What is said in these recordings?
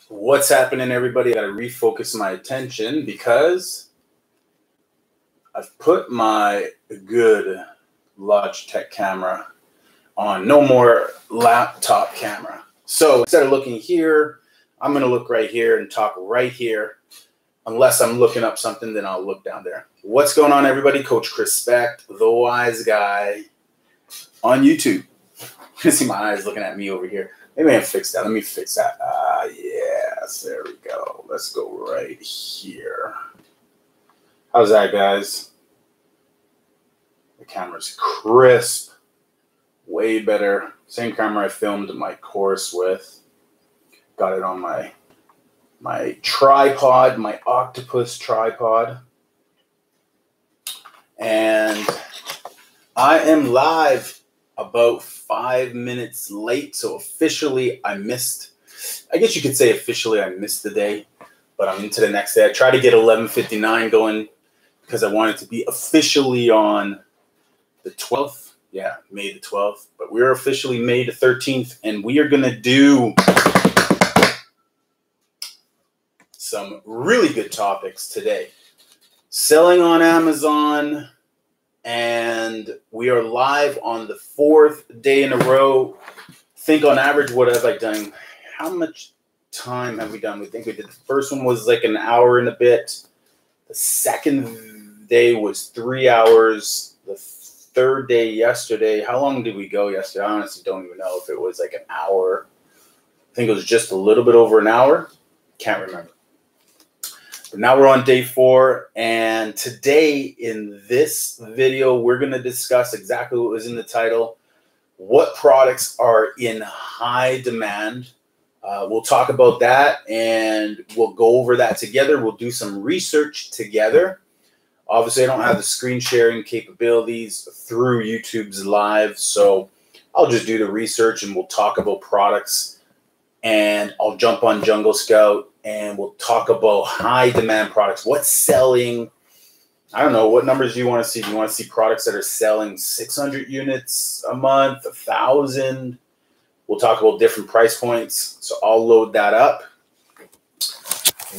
What's happening, everybody? I gotta refocus my attention because I've put my good Logitech camera on. No more laptop camera. So instead of looking here, I'm gonna look right here and talk right here. Unless I'm looking up something, then I'll look down there. What's going on, everybody? Coach Chrispect, the wise guy on YouTube. You see my eyes looking at me over here. Maybe I can fix that. Let me fix that. Yes, there we go. Let's go right here. How's that, guys? The camera's crisp. Way better. Same camera I filmed my course with. Got it on my tripod, my octopus tripod. And I am live about 5 minutes late, so officially I missed, I guess you could say officially I missed the day, but I'm into the next day. I tried to get 11:59 going because I wanted to be officially on the 12th. Yeah, May the 12th, but we're officially May the 13th, and we are going to do some really good topics today. Selling on Amazon. And we are live on the 4th day in a row. Think on average, what have I done? How much time have we done? We think we did. The first one was like an hour and a bit. The second day was 3 hours. The third day yesterday, how long did we go yesterday? I honestly don't even know if it was like an hour. I think it was just a little bit over an hour. Can't remember. But now we're on day 4, and today in this video, we're going to discuss exactly what was in the title, what products are in high demand. We'll talk about that, and we'll go over that together. We'll do some research together. Obviously, I don't have the screen sharing capabilities through YouTube's live, so I'll just do the research, and we'll talk about products, and I'll jump on Jungle Scout, and we'll talk about high demand products. What's selling? I don't know. What numbers do you want to see? Do you want to see products that are selling 600 units a month, 1,000? We'll talk about different price points. So I'll load that up.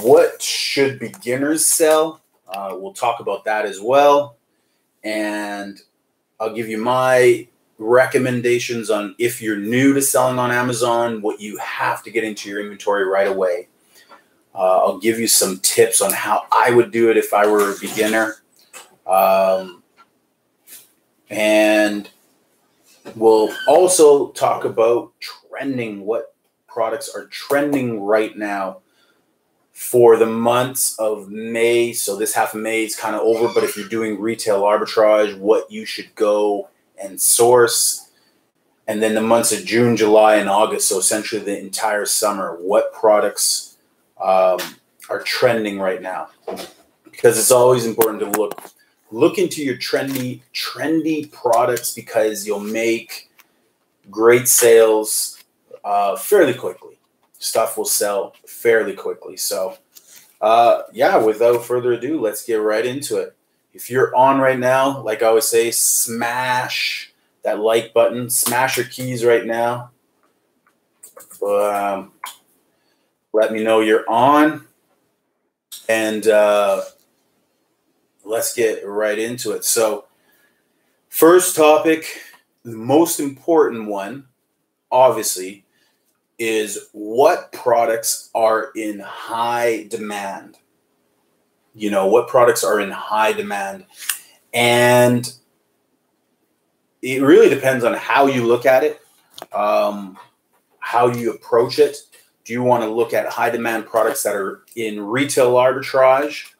What should beginners sell? We'll talk about that as well. And I'll give you my recommendations on if you're new to selling on Amazon, what you have to get into your inventory right away. I'll give you some tips on how I would do it if I were a beginner. And we'll also talk about trending, what products are trending right now for the months of May. So this half of May is kind of over, but if you're doing retail arbitrage, what you should go and source. And then the months of June, July, and August, so essentially the entire summer, what products are trending right now, because it's always important to look into your trendy products, because you'll make great sales fairly quickly. Stuff will sell fairly quickly. So yeah, without further ado, let's get right into it. If you're on right now, like I always say, smash that like button, smash your keys right now. Let me know you're on, and let's get right into it. So first topic, the most important one, obviously, is what products are in high demand. You know, what products are in high demand. And it really depends on how you look at it, how you approach it. Do you want to look at high demand products that are in retail arbitrage,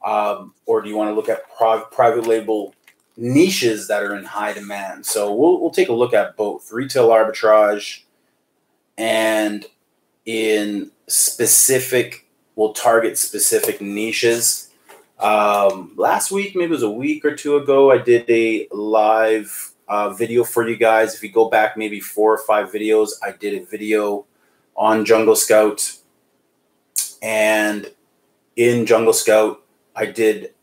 or do you want to look at private label niches that are in high demand? So we'll take a look at both retail arbitrage, and in specific, we'll target specific niches. Last week, maybe it was a week or two ago, I did a live video for you guys. If you go back maybe 4 or 5 videos, I did a video on Jungle Scout, and in Jungle Scout I did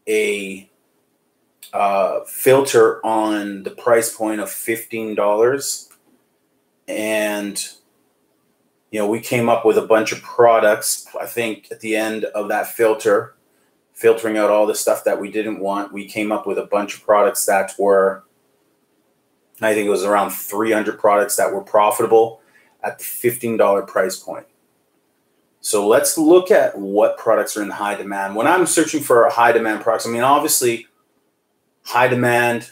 a filter on the price point of $15, and You know, we came up with a bunch of products. I think at the end of that filtering out all the stuff that we didn't want, we came up with a bunch of products that were, I think it was around 300 products that were profitable at the $15 price point. So let's look at what products are in high demand. When I'm searching for high demand products, I mean, obviously high demand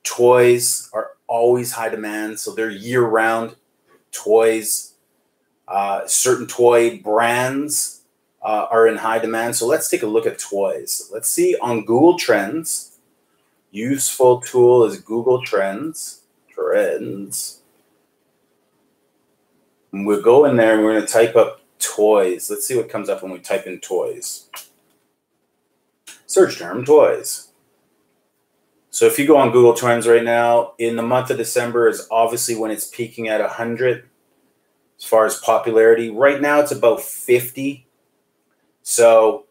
toys are always high demand. So they're year round toys. Certain toy brands are in high demand. So let's take a look at toys. Let's see on Google Trends. Useful tool is Google Trends. And we'll go in there and we're going to type up toys. Let's see what comes up when we type in toys. Search term toys. So if you go on Google Trends right now, in the month of December is obviously when it's peaking at 100 as far as popularity. Right now it's about 50. So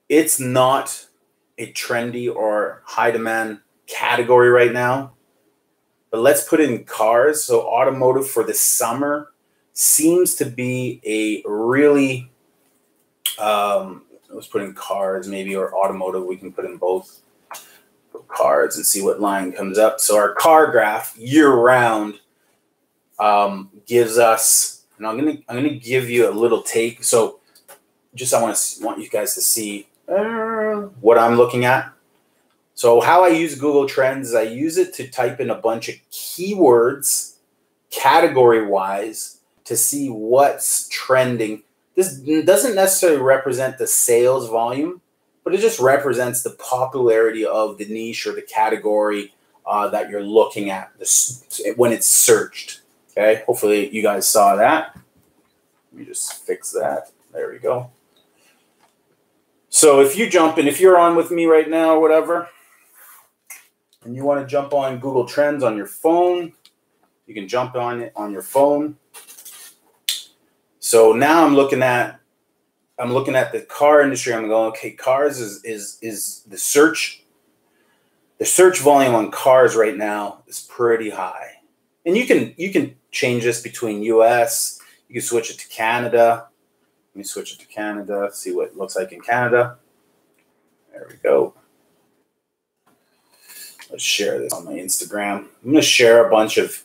it's not a trendy or high demand category right now. But let's put in cars. So automotive for the summer seems to be a really, let's put in cars maybe, or automotive. We can put in both cars and see what line comes up. So our car graph year round gives us, and I'm gonna give you a little take. So just I want you guys to see what I'm looking at. So how I use Google Trends is I use it to type in a bunch of keywords category wise to see what's trending. This doesn't necessarily represent the sales volume, but it just represents the popularity of the niche or the category that you're looking at when it's searched. Okay, hopefully you guys saw that. Let me just fix that. There we go. So if you jump in, if you're on with me right now or whatever, and you want to jump on Google Trends on your phone, you can jump on it on your phone. So now I'm looking at the car industry. I'm going, okay, cars is the search volume on cars right now is pretty high. And you can change this between US, you can switch it to Canada. Let me switch it to Canada, see what it looks like in Canada. There we go. Let's share this on my Instagram. I'm going to share a bunch of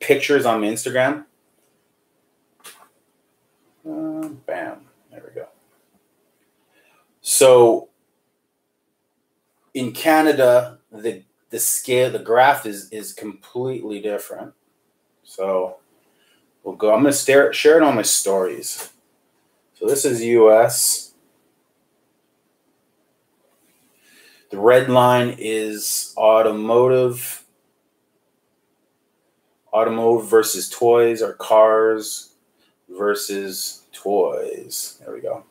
pictures on my Instagram. Bam. There we go. So in Canada, the scale, the graph is completely different. So we'll go. I'm going to share it on my stories. So this is US. The red line is automotive. Automotive versus toys, or cars versus toys. There we go.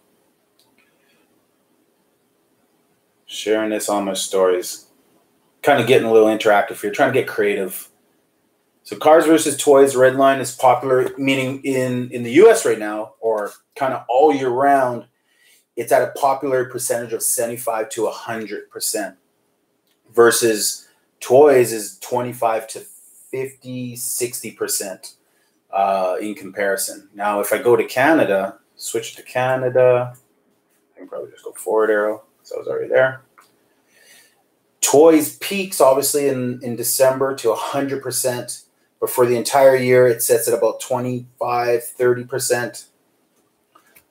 Sharing this on my stories. Kind of getting a little interactive here. Trying to get creative. So cars versus toys, red line is popular, meaning in the US right now, or kind of all year round, it's at a popular percentage of 75 to 100%. Versus toys is 25 to 50, 60% in comparison. Now, if I go to Canada, switch to Canada, I can probably just go forward arrow, so I was already there. Toys peaks, obviously, in December to 100%, but for the entire year, it sits at about 25, 30%.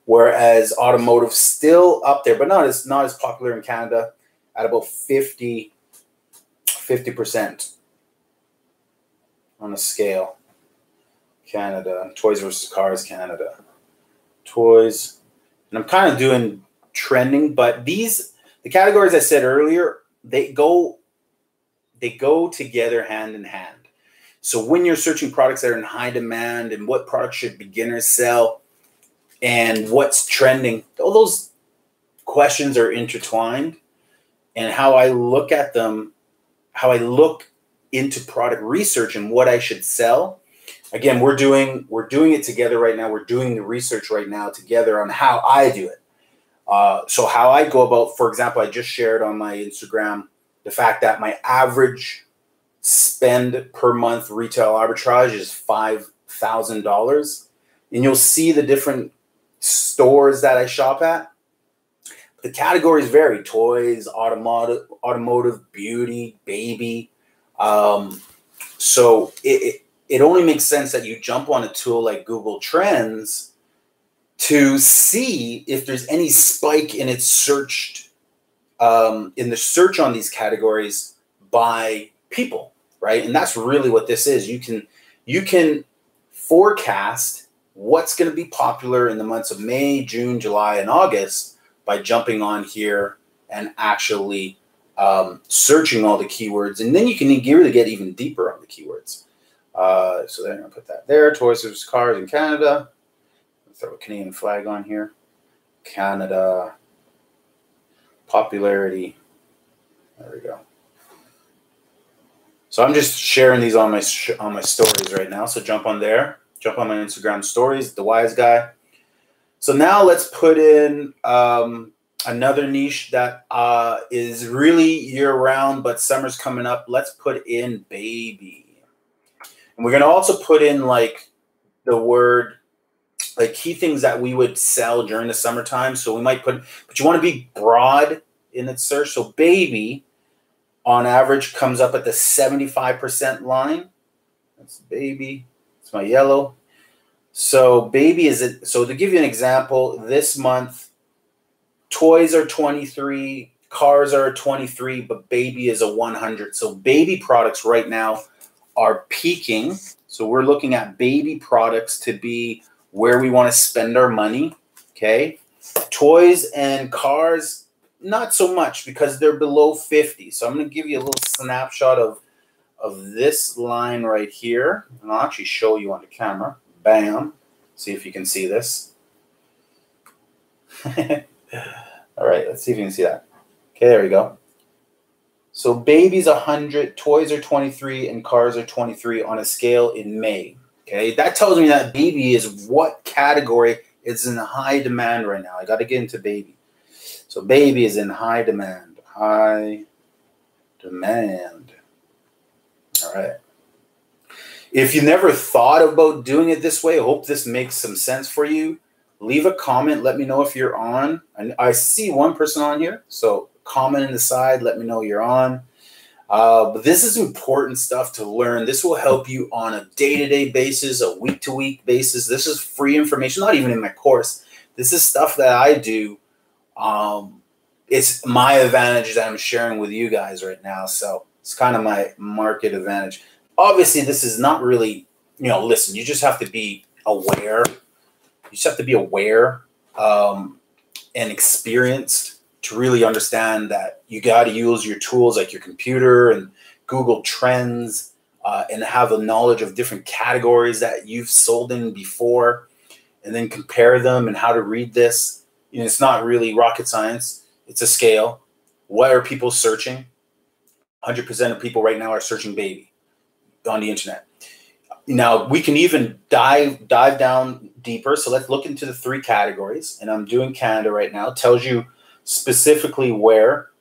Whereas automotive still up there, but not as popular in Canada, at about 50% on a scale. Canada, toys versus cars, Canada. Toys. And I'm kind of doing trending, but the categories I said earlier, they go together hand in hand. So when you're searching products that are in high demand and what products should beginners sell and what's trending, all those questions are intertwined. And how I look at them, how I look into product research and what I should sell. Again, we're doing it together right now. We're doing the research right now together on how I do it. So how I go about, for example, I just shared on my Instagram the fact that my average spend per month retail arbitrage is $5,000. and you'll see the different stores that I shop at. The categories vary: toys, automotive, beauty, baby. So it only makes sense that you jump on a tool like Google Trends to see if there's any spike in its searched in the search on these categories by people, right? And that's really what this is. You can forecast what's going to be popular in the months of May, June, July, and August by jumping on here and actually searching all the keywords. And then you can really get even deeper on the keywords. So then I'm going to put that there. Toys versus cars in Canada. Throw a Canadian flag on here. Canada. Popularity. There we go. So I'm just sharing these on my stories right now. So jump on there. Jump on my Instagram stories, The Wise Guy. So now let's put in another niche that is really year-round, but summer's coming up. Let's put in baby. And we're going to also put in like the word, like key things that we would sell during the summertime. So we might put, but you want to be broad in its search. So baby, on average, comes up at the 75% line. That's baby. It's my yellow. So baby is it. So to give you an example, this month, toys are 23, cars are 23, but baby is a 100. So baby products right now are peaking. So we're looking at baby products to be where we want to spend our money. Okay. Toys and cars, not so much because they're below 50. So I'm going to give you a little snapshot of this line right here. And I'll actually show you on the camera. Bam. See if you can see this. All right. Let's see if you can see that. Okay. There we go. So baby's 100, toys are 23, and cars are 23 on a scale in May. Okay. That tells me that baby is what category is in high demand right now. I got to get into baby. So baby is in high demand. High demand. All right. If you never thought about doing it this way, I hope this makes some sense for you. Leave a comment. Let me know if you're on. And I see one person on here. So comment in the side. Let me know you're on. But this is important stuff to learn. This will help you on a day-to-day basis, a week-to-week basis. This is free information, not even in my course. This is stuff that I do. It's my advantage that I'm sharing with you guys right now. So it's kind of my market advantage. Obviously, this is not really, listen, you just have to be aware. You just have to be aware and experienced to really understand that you got to use your tools like your computer and Google Trends and have a knowledge of different categories that you've sold in before, and then compare them and how to read this. It's not really rocket science. It's a scale. What are people searching? 100% of people right now are searching baby on the internet. Now, we can even dive down deeper. So let's look into the 3 categories. And I'm doing Canada right now. It tells you specifically where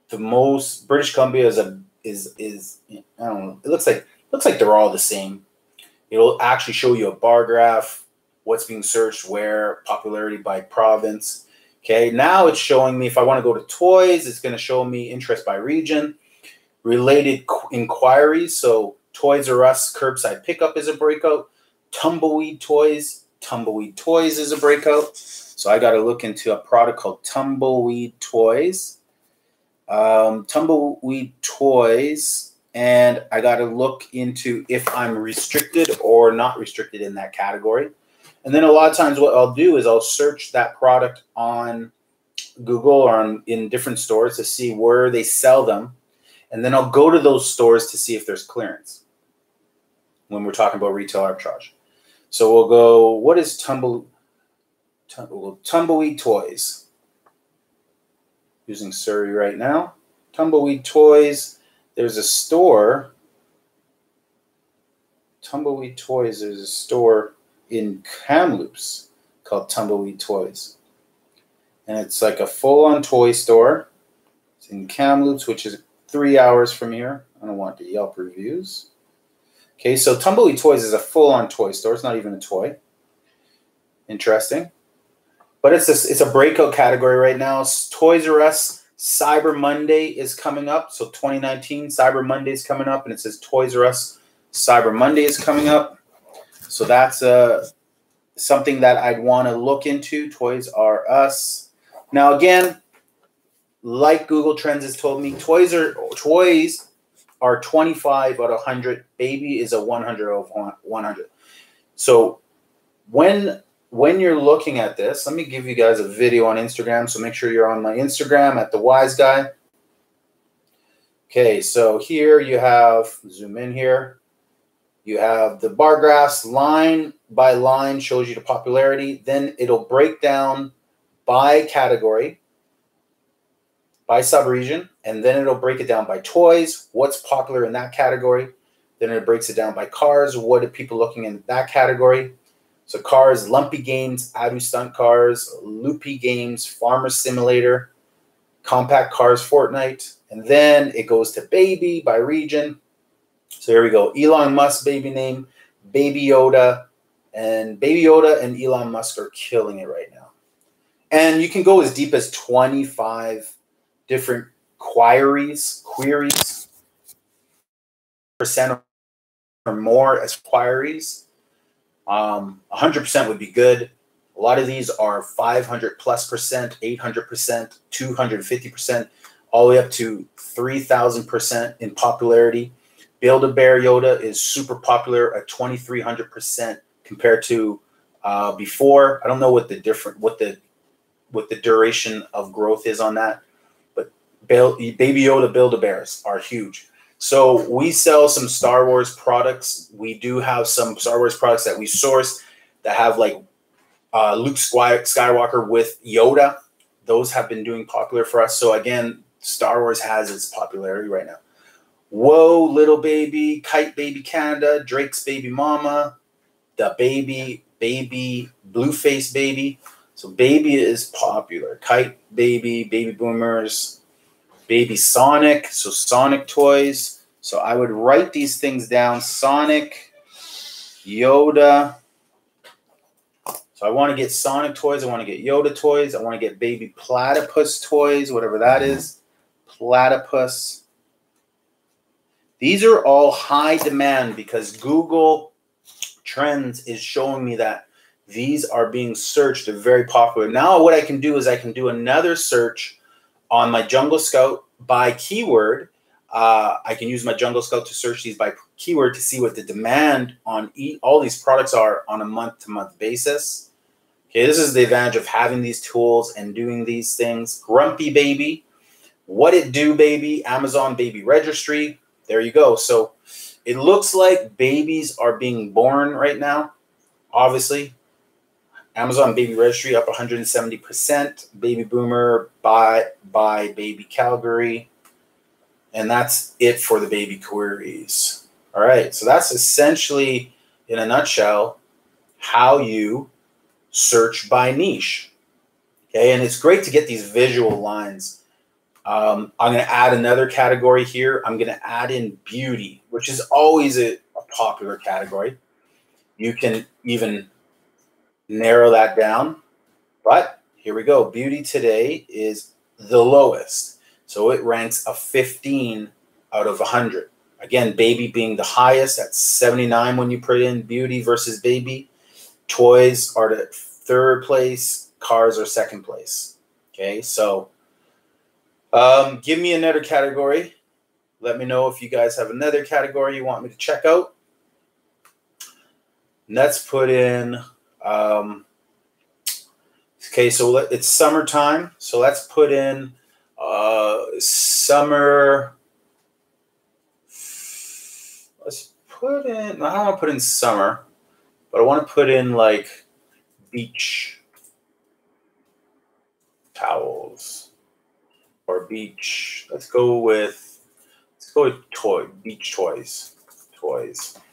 the most British Columbia is I don't know. It looks like they're all the same. It'll actually show you a bar graph, what's being searched where, popularity by province. Okay, now it's showing me if I want to go to toys, it's going to show me interest by region, related inquiries. So Toys R Us curbside pickup is a breakout. Tumbleweed toys is a breakout. So I got to look into a product called Tumbleweed Toys. Tumbleweed Toys, and I got to look into if I'm restricted or not restricted in that category. And then a lot of times what I'll do is I'll search that product on Google or in different stores to see where they sell them. And then I'll go to those stores to see if there's clearance when we're talking about retail arbitrage. So we'll go, what is Tumbleweed Toys? Using Surrey right now. Tumbleweed Toys. There's a store. Tumbleweed Toys, there's a store in Kamloops called Tumbleweed Toys. And it's like a full-on toy store. It's in Kamloops, which is 3 hours from here. I don't want the Yelp reviews. Okay, so Tumbleweed Toys is a full-on toy store. It's not even a toy. Interesting. But it's a breakout category right now. Toys R Us Cyber Monday is coming up. So 2019 Cyber Monday is coming up, and it says Toys R Us Cyber Monday is coming up. So that's something that I'd want to look into. Toys R Us. Now again, like Google Trends has told me, toys are 25 out of 100. Baby is a 100 out of 100. So when you're looking at this, let me give you guys a video on Instagram. So make sure you're on my Instagram at The Wise Guy. Okay, so here you have, zoom in here. You have the bar graphs, line by line shows you the popularity. Then it'll break down by category, by subregion, and then it'll break it down by toys, what's popular in that category. Then it breaks it down by cars, what are people looking in that category. So cars, lumpy games, Adu stunt cars, loopy games, farmer simulator, compact cars, Fortnite. And then it goes to baby by region. So here we go. Elon Musk baby name, Baby Yoda. And Baby Yoda and Elon Musk are killing it right now. And you can go as deep as 25 different queries, percent or more as queries. 100% would be good. A lot of these are 500+%, 800%, 250%, all the way up to 3,000% in popularity. Build-A-Bear Yoda is super popular at 2,300% compared to before. I don't know what the duration of growth is on that, but Baby Yoda Build-A-Bears are huge. So we sell some Star Wars products. We do have some Star Wars products that we source that have like Luke Skywalker with Yoda. Those have been doing popular for us. So again, Star Wars has its popularity right now. Whoa, Little Baby, Kite Baby Canada, Drake's Baby Mama, the Baby, Blueface Baby. So Baby is popular. Kite Baby, Baby Boomers, Baby Sonic, so Sonic toys. So I would write these things down. Sonic, Yoda. So I want to get Sonic toys. I want to get Yoda toys. I want to get Baby Platypus toys, whatever that is. Platypus. These are all high demand because Google Trends is showing me that these are being searched. They're very popular. Now what I can do is I can do another search on my Jungle Scout by keyword. I can use my Jungle Scout to search these by keyword to see what the demand on all these products are on a month-to-month basis. Okay, this is the advantage of having these tools and doing these things. Grumpy Baby, What It Do Baby, Amazon Baby Registry. There you go. So it looks like babies are being born right now, obviously. Amazon Baby Registry up 170%. Baby Boomer, by Baby Calgary. And that's it for the baby queries. All right. So that's essentially, in a nutshell, how you search by niche. Okay. And it's great to get these visual lines. I'm going to add another category here. I'm going to add in beauty, which is always a popular category. You can even narrow that down. But here we go. Beauty today is the lowest. So it ranks a 15 out of 100. Again, baby being the highest at 79 when you put in beauty versus baby. Toys are the third place. Cars are second place. Okay, so give me another category. Let me know if you guys have another category you want me to check out. Let's put in, okay, so it's summertime. So let's put in summer. Let's put in, I don't want to put in summer, but I want to put in like beach towels or beach. Let's go with beach toys.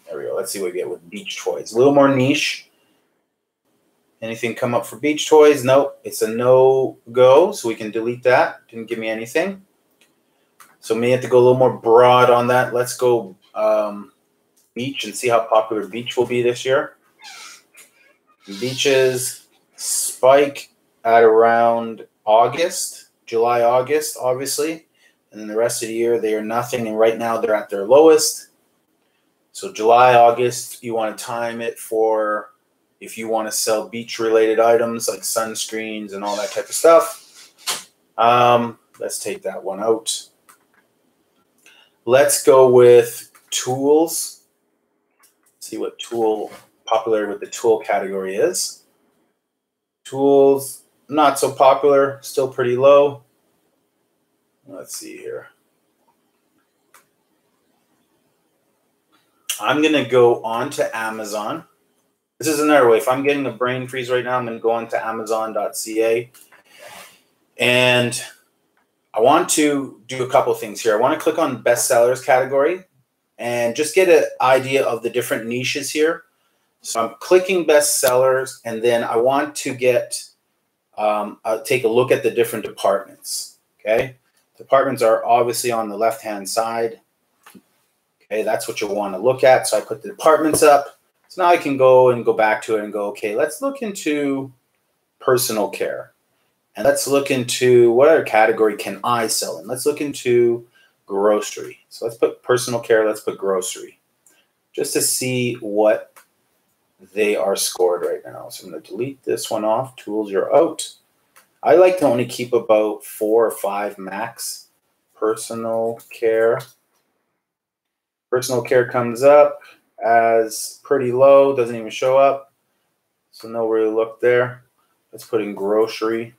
There we go. Let's see what we get with beach toys. A little more niche. Anything come up for beach toys? Nope. It's a no-go, so we can delete that. Didn't give me anything. So may have to go a little more broad on that. Let's go beach and see how popular beach will be this year. Beaches. spike at around August, July, August, obviously. And then the rest of the year, they are nothing. And right now, they're at their lowest. So July, August, you want to time it for if you want to sell beach-related items like sunscreens and all that type of stuff. Let's take that one out. Let's go with tools. See what tool popular with the tool category is. Tools, not so popular, still pretty low. Let's see here. I'm going to go on to Amazon. This is another way. If I'm getting a brain freeze right now, I'm going to go on to Amazon.ca. And I want to do a couple of things here. I want to click on bestsellers category and just get an idea of the different niches here. So I'm clicking bestsellers, and then I want to get take a look at the different departments. Okay, departments are obviously on the left-hand side. Okay, that's what you'll want to look at. So I put the departments up. So now I can go back to it and go, okay, let's look into personal care. And let's look into what other category can I sell in. Let's look into grocery. So let's put personal care. Let's put grocery just to see what they are scored right now. So I'm going to delete this one off. Tools, you're out. I like to only keep about 4 or 5 max. Personal care. Personal care comes up as pretty low. Doesn't even show up. So no really look there. Let's put in grocery.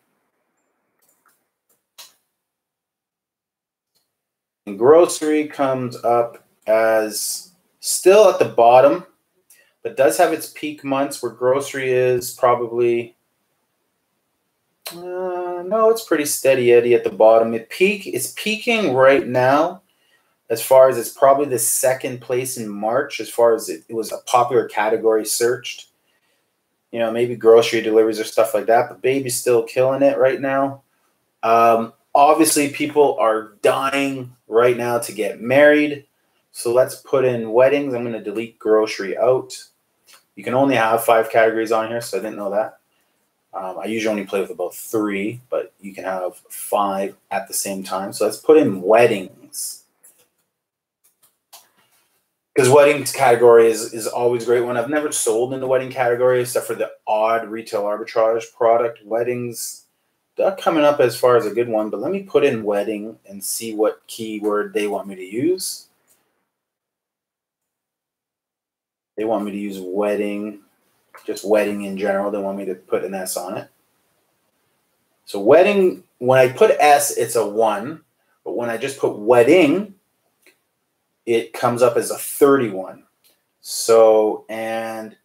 And grocery comes up as still at the bottom, but does have its peak months where grocery is probably, no, it's pretty steady Eddie at the bottom. It's peaking right now as far as it's probably the second place in March as far as it was a popular category searched. You know, maybe grocery deliveries or stuff like that, but baby's still killing it right now. Obviously, people are dying right now to get married. So let's put in weddings. I'm going to delete grocery out. You can only have 5 categories on here, so I didn't know that. I usually only play with about 3, but you can have 5 at the same time. So let's put in weddings. Because weddings category is always a great one. I've never sold in the wedding category except for the odd retail arbitrage product. Weddings, they're coming up as far as a good one, but let me put in wedding and see what keyword they want me to use. They want me to use wedding, just wedding in general. They want me to put an S on it. So wedding, when I put S, it's a 1, but when I just put wedding, it comes up as a 31. So, and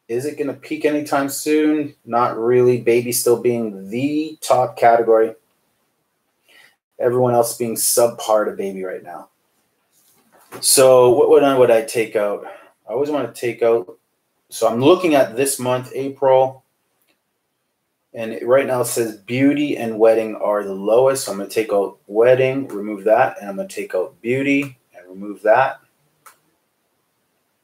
is it going to peak anytime soon? Not really. Baby still being the top category. Everyone else being subpar to baby right now. So what would I take out? I always want to take out. So I'm looking at this month, April. And right now it says beauty and wedding are the lowest. So I'm going to take out wedding, remove that. And I'm going to take out beauty and remove that.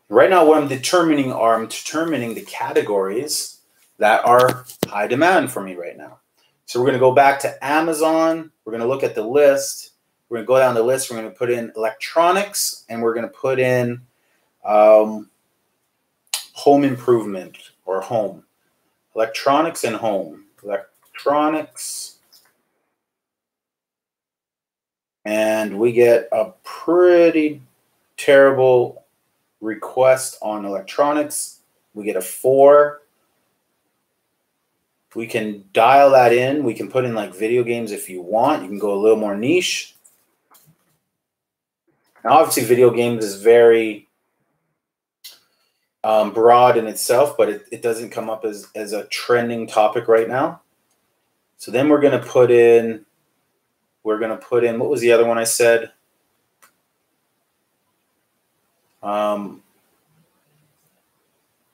Right now, what I'm determining the categories that are high demand for me right now. So we're going to go back to Amazon. We're going to look at the list. We're going to go down the list. We're going to put in electronics, and we're going to put in home improvement or home. Electronics and home. Electronics. And we get a pretty terrible request on electronics. We get a 4. We can dial that in. We can put in like video games if you want. You can go a little more niche. Now, obviously, video games is very broad in itself, but it doesn't come up as a trending topic right now. So then we're going to put in, what was the other one I said?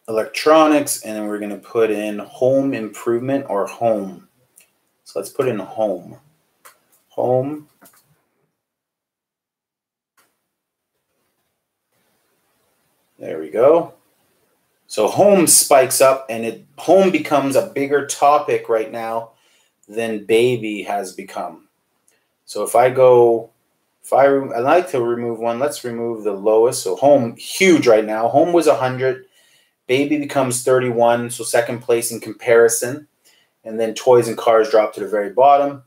Electronics, and then we're going to put in home improvement or home. So let's put in home. Home. There we go. So home spikes up, and home becomes a bigger topic right now than baby has become. So if I like to remove one, let's remove the lowest. So home, huge right now. Home was 100. Baby becomes 31, so second place in comparison. And then toys and cars drop to the very bottom.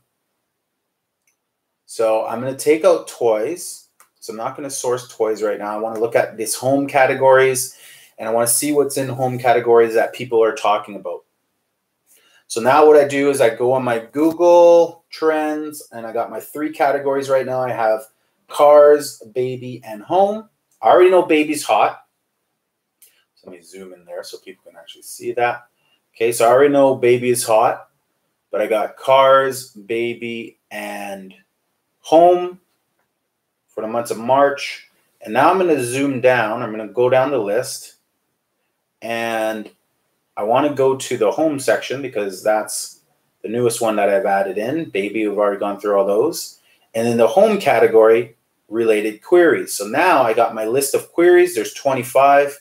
So I'm going to take out toys. So I'm not going to source toys right now. I want to look at this home categories, and I want to see what's in home categories that people are talking about. So now what I do is I go on my Google Trends, and I got my 3 categories right now. I have cars, baby, and home. I already know baby's hot. So let me zoom in there so people can actually see that. Okay, so I already know baby is hot, but I got cars, baby, and home for the months of March. And now I'm going to zoom down. I'm going to go down the list, and I want to go to the home section because that's the newest one that I've added in. Baby, we've already gone through all those. And in the home category, related queries. So now I got my list of queries. There's 25.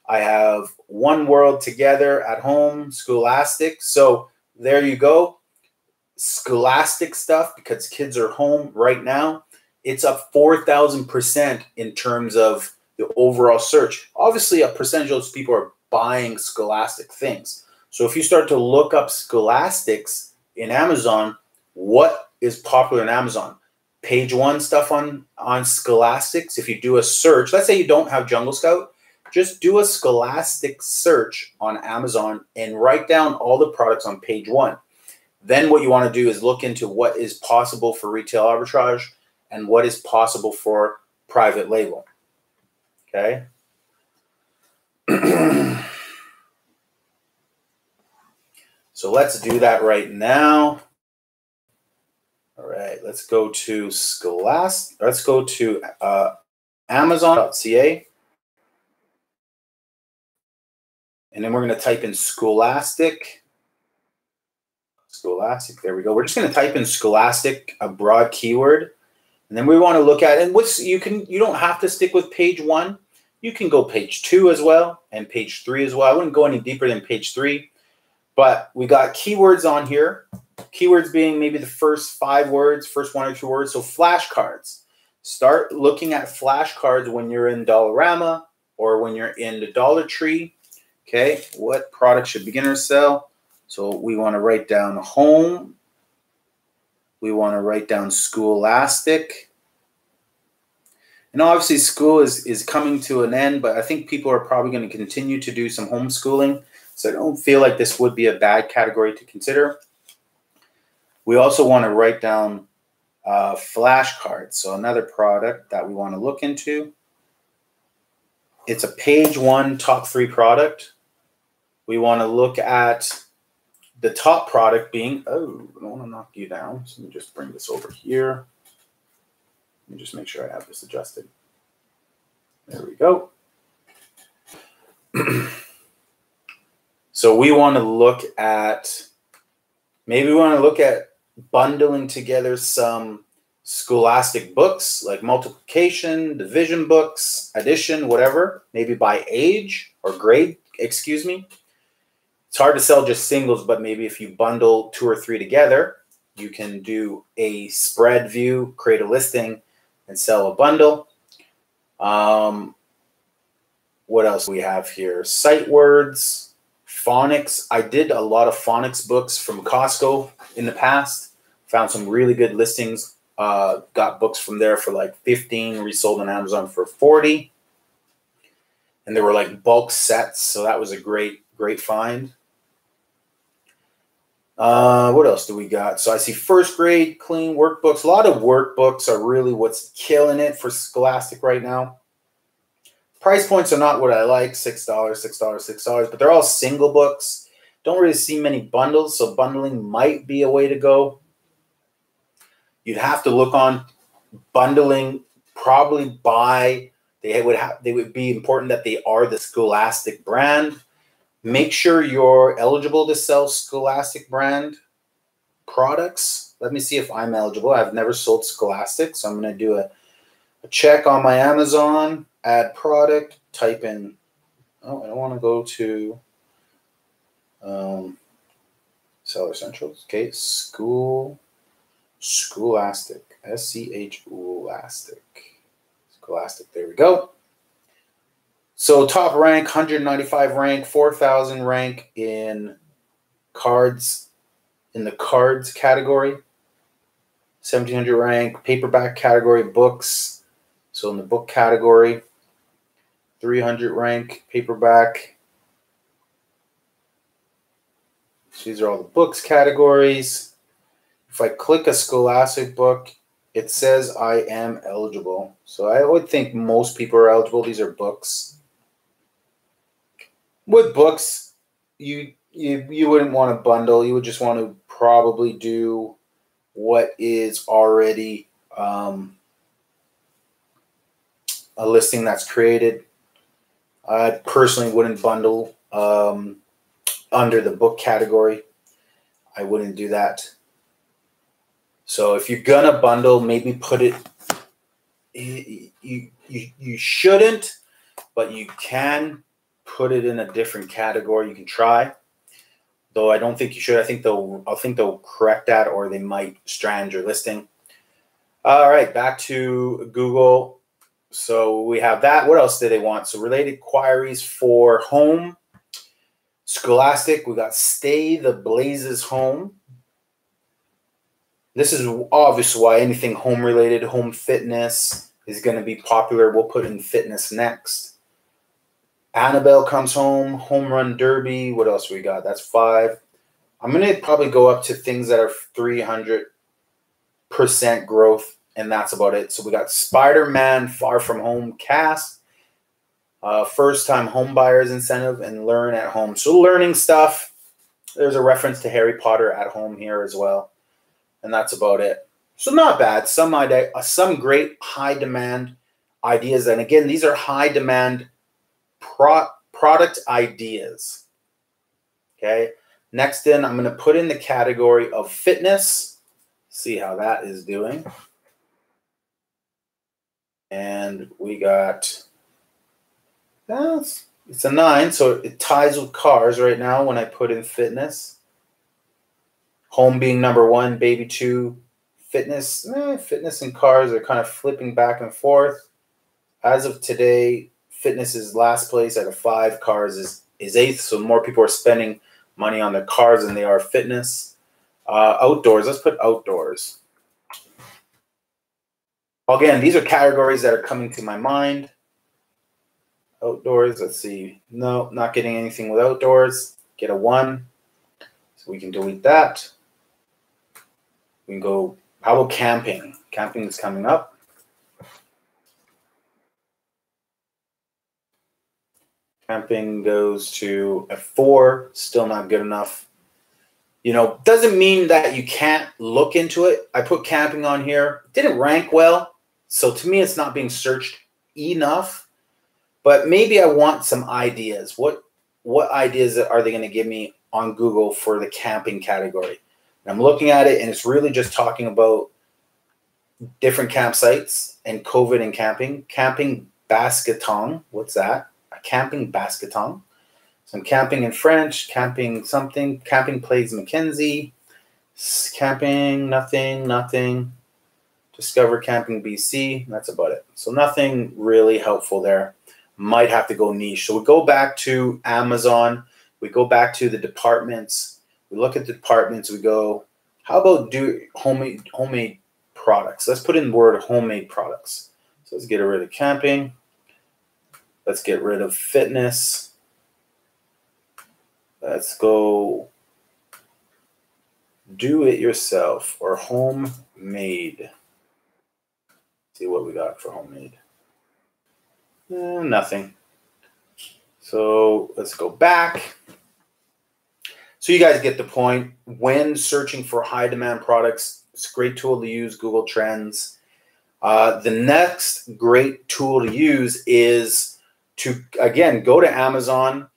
I have One World Together at home, Scholastic. So there you go. Scholastic stuff, because kids are home right now. It's up 4,000% in terms of the overall search. Obviously, a percentage of those people are buying Scholastic things. So if you start to look up Scholastics in Amazon, what is popular in Amazon? Page 1 stuff on Scholastics. If you do a search, let's say you don't have Jungle Scout, just do a Scholastic search on Amazon and write down all the products on page 1. Then what you want to do is look into what is possible for retail arbitrage and what is possible for private label. Okay. So let's do that right now. All right, let's go to Scholastic. Let's go to Amazon.ca. And then we're going to type in Scholastic. Scholastic, there we go. We're just going to type in Scholastic, a broad keyword. And then we want to look at, and you don't have to stick with page 1. You can go page 2 as well and page 3 as well. I wouldn't go any deeper than page 3. But we got keywords on here. Keywords being maybe the first 5 words, first 1 or 2 words. So flashcards. Start looking at flashcards when you're in Dollarama or when you're in the Dollar Tree. Okay, what product should beginners sell? So we want to write down home. We want to write down Scholastic. And obviously school is coming to an end, but I think people are probably going to continue to do some homeschooling. So I don't feel like this would be a bad category to consider. We also want to write down flashcards. So another product that we want to look into. It's a page 1 top 3 product. We want to look at the top product being, oh, I don't want to knock you down. So let me just bring this over here. Let me just make sure I have this adjusted. There we go. So we want to look at, maybe we want to look at bundling together some Scholastic books like multiplication, division books, addition, whatever, maybe by age or grade, excuse me. It's hard to sell just singles, but maybe if you bundle 2 or 3 together, you can do a spread view, create a listing, and sell a bundle. What else do we have here? Sight words, phonics. I did a lot of phonics books from Costco in the past. Found some really good listings. Got books from there for like 15, resold on Amazon for 40. And they were like bulk sets, so that was a great find. What else do we got? So I see first grade clean workbooks. A lot of workbooks are really what's killing it for Scholastic right now. Price points are not what I like, $6, $6, but they're all single books. Don't really see many bundles, so bundling might be a way to go. You'd have to look on bundling, probably buy. They would be important that they are the Scholastic brand. Make sure you're eligible to sell Scholastic brand products. Let me see if I'm eligible. I've never sold Scholastic, so I'm going to do a check on my Amazon, add product, type in, Oh, I don't want to go to Seller Centrals. Okay, Scholastic. Scholastic. Scholastic. There we go. So top rank, 195 rank, 4,000 rank in cards, in the cards category. 1,700 rank, paperback category, books. So in the book category, 300 rank, paperback. These are all the books categories. If I click a Scholastic book, it says I am eligible. So I would think most people are eligible. These are books. With books, you wouldn't want to bundle. You would just want to probably do what is already a listing that's created. I personally wouldn't bundle under the book category. I wouldn't do that. So if you're gonna bundle, maybe put it. You shouldn't, but you can put it in a different category. You can try, though. I don't think you should. I think they'll correct that, or they might strand your listing. All right, back to Google. So we have that. What else did they want? So related queries for home. Scholastic, we got Stay the Blazes Home. This is obviously why anything home related, home fitness is going to be popular. We'll put in fitness next. Annabelle Comes Home, Home Run Derby. What else we got? That's 5. I'm going to probably go up to things that are 300% growth, and that's about it. So we got Spider-Man Far From Home cast, first-time home buyers incentive, and learn at home. So learning stuff. There's a reference to Harry Potter at home here as well. And that's about it. So not bad. Some great high demand ideas. And again, these are high demand product ideas. Okay. Next in, I'm going to put in the category of fitness. See how that is doing. And we got, it's a 9. So it ties with cars right now when I put in fitness. Home being number 1, baby 2, fitness. Fitness and cars are kind of flipping back and forth. As of today, fitness is last place at a 5. Cars is 8th. So more people are spending money on their cars than they are fitness. Outdoors. Let's put outdoors. Again, these are categories that are coming to my mind. Outdoors. Let's see. No, not getting anything with outdoors. Get a 1. So we can delete that. We can go, how about camping? Camping is coming up. Camping goes to a 4, still not good enough. You know, doesn't mean that you can't look into it. I put camping on here. Didn't rank well. So to me, it's not being searched enough. But maybe I want some ideas. What ideas are they going to give me on Google for the camping category? I'm looking at it, and it's really just talking about different campsites and COVID and camping. Camping basketon. What's that? A camping basketon. Some camping in French. Camping something. Camping plays Mackenzie. Camping nothing. Discover Camping BC. That's about it. So nothing really helpful there. Might have to go niche. So we go back to Amazon. We go back to the departments. We look at the departments. We go, how about do homemade products? Let's put in the word homemade products. So let's get rid of camping. Let's get rid of fitness. Let's go do it yourself or homemade. See what we got for homemade. Nothing. So let's go back. So you guys get the point. When searching for high demand products, it's a great tool to use, Google Trends. The next great tool to use is to, again, go to Amazon.ca,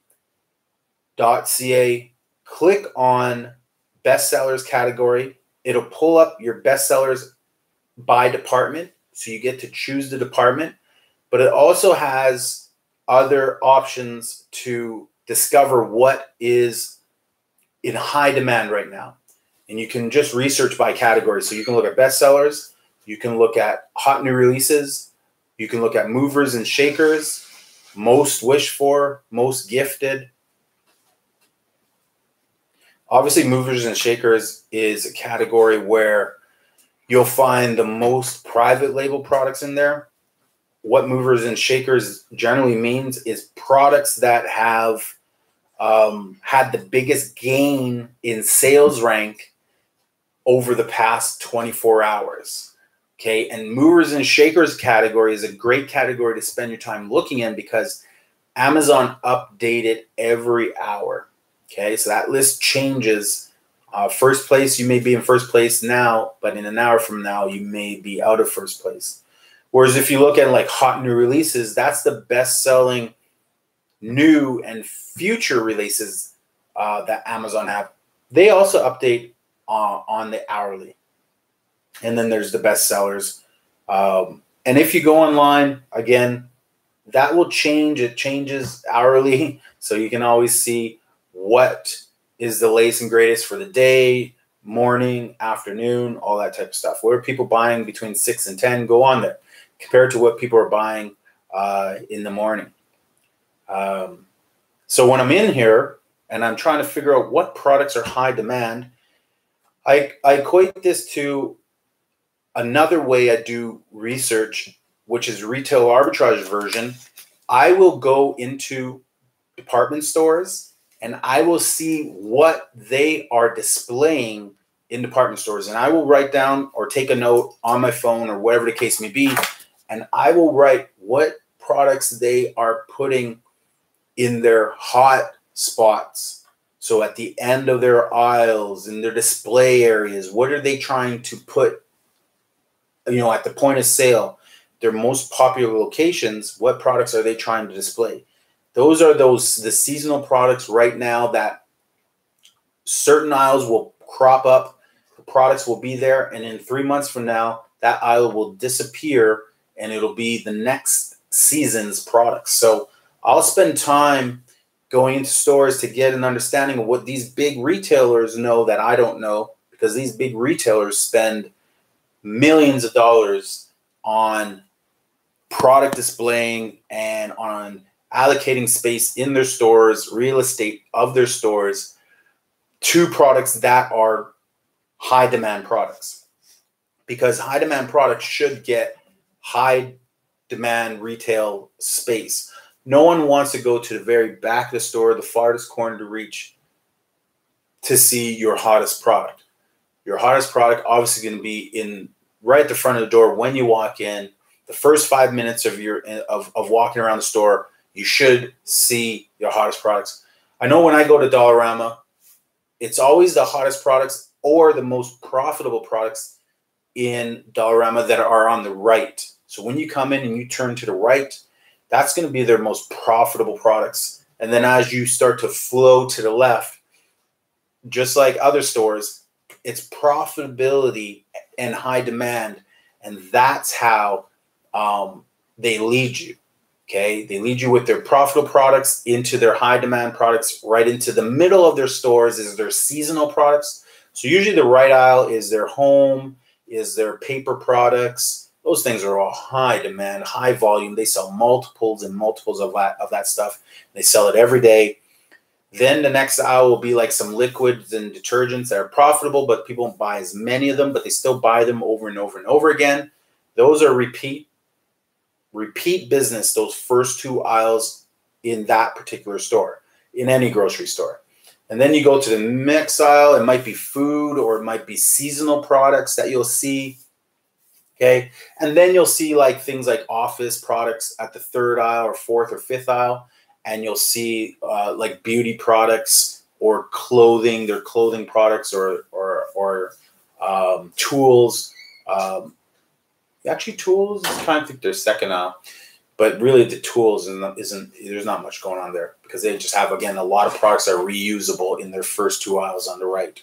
click on bestsellers category. It'll pull up your bestsellers by department. So you get to choose the department, but it also has other options to discover what is in high demand right now. And you can just research by category. So you can look at bestsellers, you can look at hot new releases, you can look at movers and shakers, most wished for, most gifted. Obviously, movers and shakers is a category where you'll find the most private label products in there. What movers and shakers generally means is products that have had the biggest gain in sales rank over the past 24 hours. Okay, and movers and shakers category is a great category to spend your time looking in because Amazon updates it every hour. Okay, so that list changes. First place, you may be in first place now, but in an hour from now, you may be out of first place. Whereas if you look at like hot new releases, that's the best selling new and future releases that Amazon have. They also update on the hourly. And then there's the best sellers. And if you go online, again, that will change. It changes hourly. So you can always see what is the latest and greatest for the day, morning, afternoon, all that type of stuff. What are people buying between 6 and 10? Go on there. Compared to what people are buying in the morning. So when I'm in here and I'm trying to figure out what products are high demand, I equate this to another way I do research, which is retail arbitrage version. I will go into department stores and I will see what they are displaying in department stores. And I will write down or take a note on my phone or whatever the case may be. And I will write what products they are putting in their hot spots. So at the end of their aisles, in their display areas, what are they trying to put, you know, at the point of sale, their most popular locations, what products are they trying to display? Those are the seasonal products right now that certain aisles will crop up, the products will be there, and in 3 months from now, that aisle will disappear and it'll be the next season's products. So I'll spend time going into stores to get an understanding of what these big retailers know that I don't know, because these big retailers spend millions of dollars on product displaying and on allocating space in their stores, real estate of their stores, to products that are high demand products. Because high demand products should get high demand retail space. No one wants to go to the very back of the store, the farthest corner to reach, to see your hottest product. Your hottest product obviously going to be in right at the front of the door when you walk in. The first 5 minutes of walking around the store, you should see your hottest products. I know when I go to Dollarama, it's always the hottest products or the most profitable products in Dollarama that are on the right. So when you come in and you turn to the right, that's going to be their most profitable products. And then as you start to flow to the left, just like other stores, it's profitability and high demand. And that's how they lead you. Okay, they lead you with their profitable products into their high demand products. Right into the middle of their stores is their seasonal products. So usually the right aisle is their home, is their paper products. Those things are all high demand, high volume. They sell multiples and multiples of that stuff. They sell it every day. Then the next aisle will be like some liquids and detergents that are profitable, but people don't buy as many of them, but they still buy them over and over and over again. Those are repeat business, those first two aisles in that particular store, in any grocery store. And then you go to the next aisle. It might be food or it might be seasonal products that you'll see. Okay. And then you'll see like things like office products at the third aisle or fourth or fifth aisle. And you'll see like beauty products or clothing, their clothing products or tools. Actually, tools, I kind of think they're second aisle. But really the tools there's not much going on there because they just have, again, a lot of products that are reusable in their first two aisles on the right.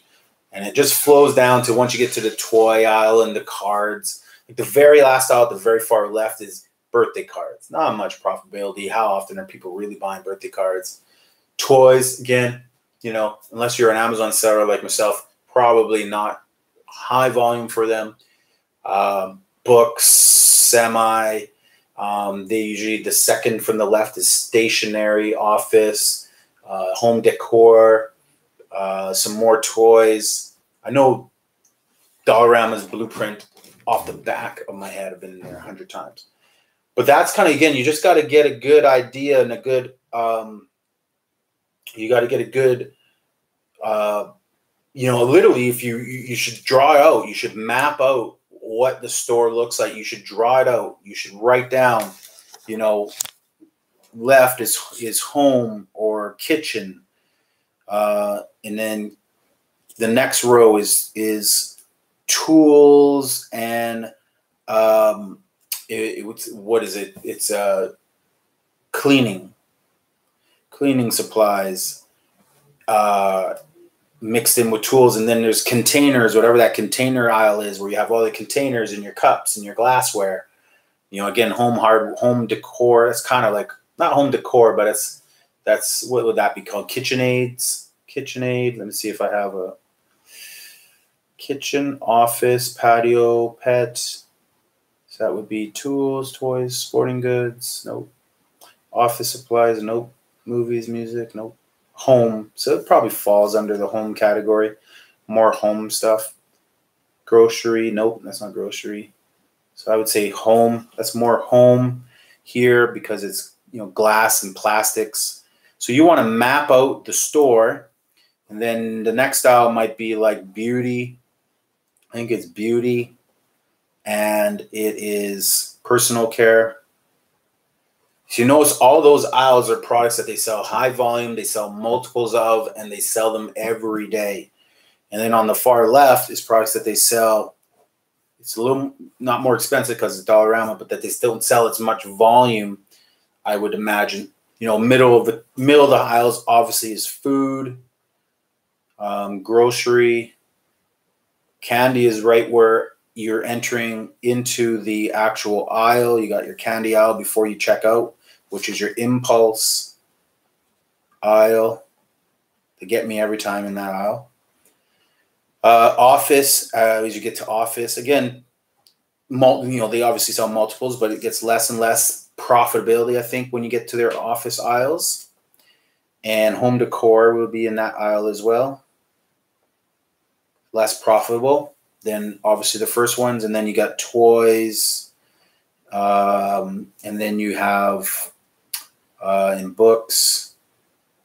And it just flows down to once you get to the toy aisle and the cards. Like the very last aisle at the very far left is Birthday cards, not much profitability. How often are people really buying birthday cards? Toys, again, you know, unless you're an Amazon seller like myself, probably not high volume for them. Books, semi. They usually, the second from the left is stationery, office, home decor, some more toys. I know Dollarama's blueprint off the back of my head. I've been in there 100 times. But that's kind of, again, you just got to get a good idea and a good, you got to get a good, you know, literally, if you should draw out, you should map out what the store looks like. You should draw it out. You should write down, you know, left is home or kitchen. And then the next row is tools and what is it? It's cleaning supplies mixed in with tools. And then there's containers, whatever that container aisle is, where you have all the containers and your cups and your glassware. You know, again, home decor. That's kind of like, not home decor, but that's what would that be called? KitchenAids. KitchenAid. Let me see if I have a kitchen, office, patio, pet. So that would be tools, toys, sporting goods. Nope. Office supplies. Nope. Movies, music. Nope. Home. So it probably falls under the home category. More home stuff. Grocery. Nope. That's not grocery. So I would say home. That's more home here because it's, you know, glass and plastics. So you want to map out the store. And then the next aisle might be like beauty. I think it's beauty. And it is personal care. So you notice all those aisles are products that they sell high volume, they sell multiples of, and they sell them every day. And then on the far left is products that they sell. It's a little not more expensive because it's Dollarama, but that they still don't sell as much volume, I would imagine. You know, middle of the aisles obviously is food, grocery. Candy is right where you're entering into the actual aisle. You got your candy aisle before you check out, which is your impulse aisle. They get me every time in that aisle. Office, as you get to office, again, you know, they obviously sell multiples, but it gets less and less profitability, I think, when you get to their office aisles. And home decor will be in that aisle as well. Less profitable than obviously the first ones. And then you got toys. And then you have in books.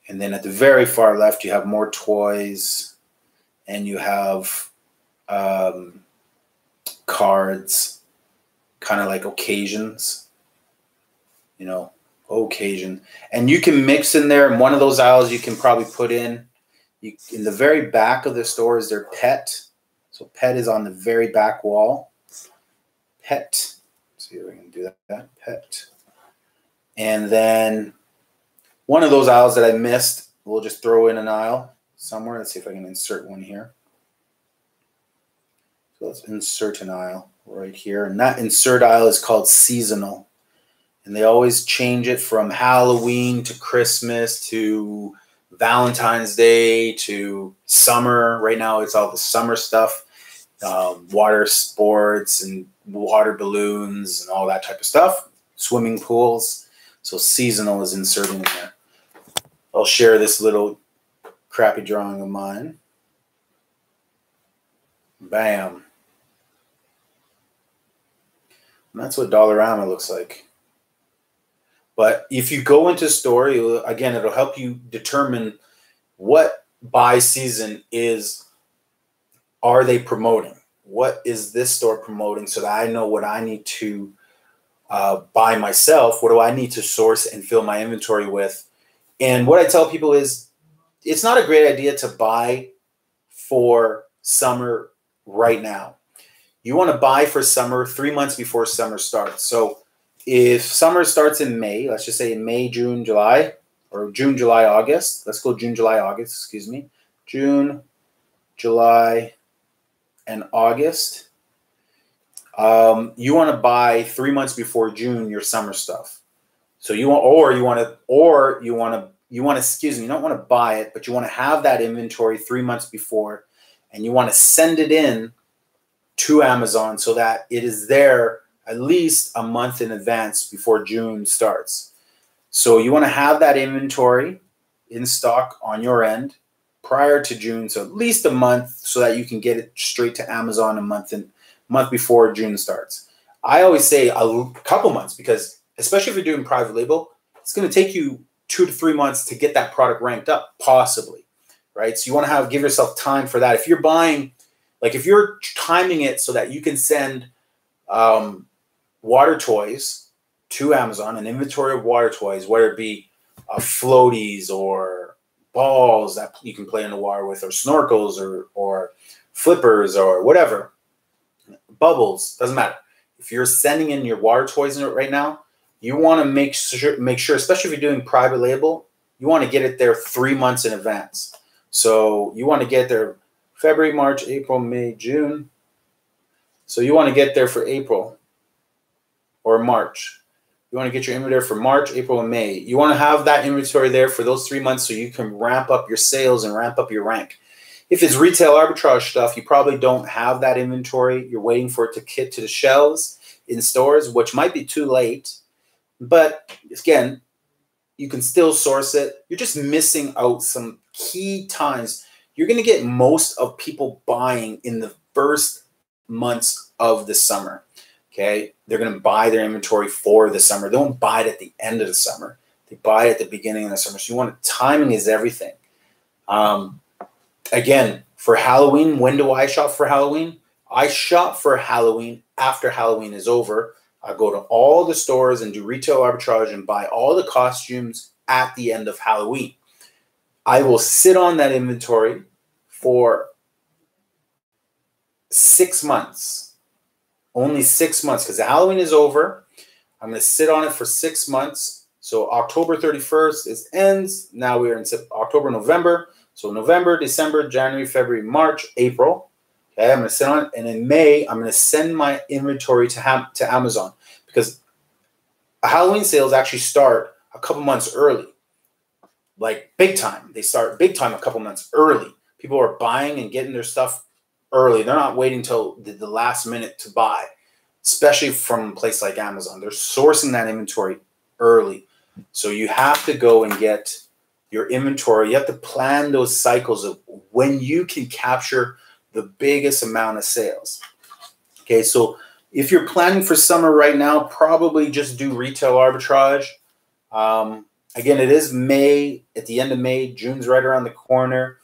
And then at the very far left, you have more toys. And you have cards, kind of like occasions, you know, occasion. And you can mix in there. In one of those aisles, you can probably put in the very back of the store is their pet. So pet is on the very back wall. Pet. Let's see if we can do that. Pet. And then one of those aisles that I missed, we'll just throw in an aisle somewhere. Let's see if I can insert one here. So let's insert an aisle right here. And that insert aisle is called seasonal. And they always change it from Halloween to Christmas to Valentine's Day to summer. Right now it's all the summer stuff. Water sports and water balloons and all that type of stuff. Swimming pools. So seasonal is inserted in there. I'll share this little crappy drawing of mine. Bam. And that's what Dollarama looks like. But if you go into a store, again, it'll help you determine what by season are they promoting? What is this store promoting so that I know what I need to buy myself? What do I need to source and fill my inventory with? And what I tell people is it's not a great idea to buy for summer right now. You want to buy for summer 3 months before summer starts. So if summer starts in May, let's just say in May, June, July, or June, July, August. Let's go June, July, August, excuse me. June, July, and August. You want to buy 3 months before June your summer stuff. So you want, excuse me, you don't want to buy it, but you want to have that inventory 3 months before, and you want to send it in to Amazon so that it is there at least a month in advance before June starts. So you want to have that inventory in stock on your end prior to June, so at least a month, so that you can get it straight to Amazon a month before June starts. I always say a couple months, because especially if you're doing private label, it's going to take you 2 to 3 months to get that product ranked up, possibly, right? So you want to give yourself time for that. If you're buying, like if you're timing it so that you can send water toys to Amazon, an inventory of water toys, whether it be floaties or balls that you can play in the water with, or snorkels or flippers or whatever, bubbles, doesn't matter. If you're sending in your water toys in it right now, you want to make sure, especially if you're doing private label, you want to get it there 3 months in advance. So you want to get there February, March, April, May, June. So you want to get there for April or March. You want to get your inventory for March, April, and May. You want to have that inventory there for those 3 months so you can ramp up your sales and ramp up your rank. If it's retail arbitrage stuff, you probably don't have that inventory. You're waiting for it to hit to the shelves in stores, which might be too late. But again, you can still source it. You're just missing out some key times. You're going to get most of people buying in the first months of the summer. Okay, they're going to buy their inventory for the summer. They won't buy it at the end of the summer. They buy it at the beginning of the summer. So you want timing is everything. Again, for Halloween, when do I shop for Halloween? I shop for Halloween after Halloween is over. I go to all the stores and do retail arbitrage and buy all the costumes at the end of Halloween. I will sit on that inventory for 6 months. Only 6 months, because the Halloween is over. I'm going to sit on it for 6 months. So October 31st ends. Now we're in October, November. So November, December, January, February, March, April. Okay, I'm going to sit on it. And in May, I'm going to send my inventory to Amazon, because Halloween sales actually start a couple months early. Like big time. They start big time a couple months early. People are buying and getting their stuff early. They're not waiting till the last minute to buy, especially from a place like Amazon. They're sourcing that inventory early. So you have to go and get your inventory. You have to plan those cycles of when you can capture the biggest amount of sales. Okay, so if you're planning for summer right now, probably just do retail arbitrage. Again, it is May, at the end of May. June's right around the corner.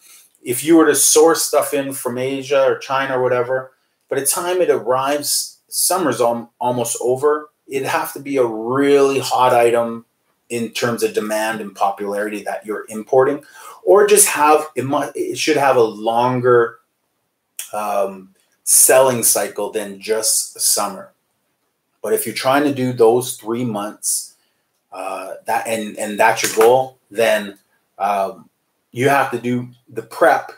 If you were to source stuff in from Asia or China or whatever, by the time it arrives, summer's almost over. It'd have to be a really hot item in terms of demand and popularity that you're importing, or just it should have a longer selling cycle than just summer. But if you're trying to do those 3 months, and that's your goal, then you have to do the prep,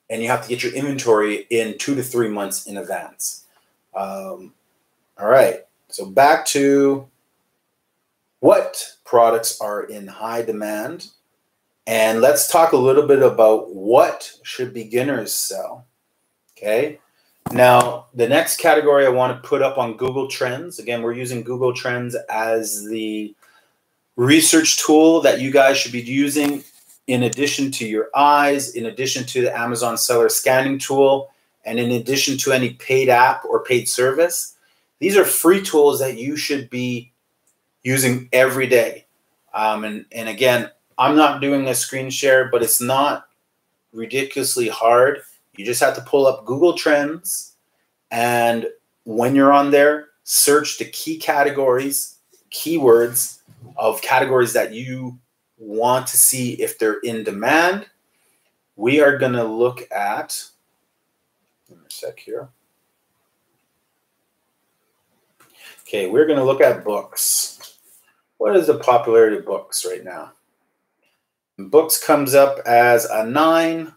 and you have to get your inventory in 2 to 3 months in advance. All right, so back to what products are in high demand, and let's talk a little bit about what should beginners sell. Okay, now the next category I want to put up on Google Trends. Again, we're using Google Trends as the research tool that you guys should be using in addition to your eyes, in addition to the Amazon seller scanning tool, and in addition to any paid app or paid service. These are free tools that you should be using every day. And again, I'm not doing a screen share, but it's not ridiculously hard. You just have to pull up Google Trends, and when you're on there, search the key categories, keywords of categories that you want to see if they're in demand. We are going to look at, give me a sec here. Okay, we're going to look at books. What is the popularity of books right now? Books comes up as a 9.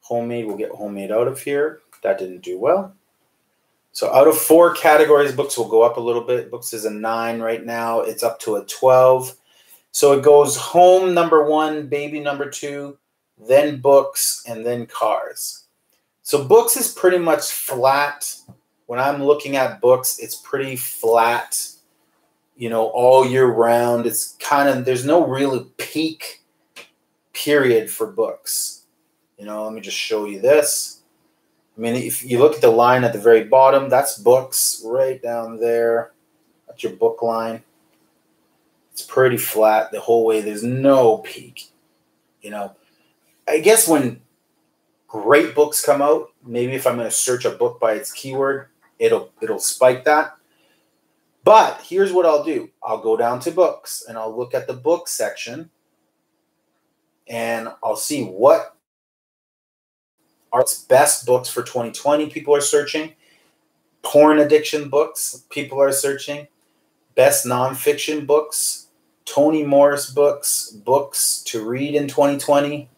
Homemade, we'll get homemade out of here. That didn't do well. So out of 4 categories, books will go up a little bit. Books is a 9 right now. It's up to a 12. So it goes home number 1, baby number 2, then books, and then cars. So books is pretty much flat. When I'm looking at books, it's pretty flat, you know, all year round. It's kind of, there's no real peak period for books. You know, let me just show you this. I mean, if you look at the line at the very bottom, that's books right down there. That's your book line. It's pretty flat the whole way. There's no peak. You know, I guess when great books come out, maybe if I'm going to search a book by its keyword, it'll spike that. But here's what I'll do. I'll go down to books and I'll look at the book section and I'll see what are its best books for 2020 people are searching. Porn addiction books people are searching. Best nonfiction books. Toni Morris books. Books to read in 2020.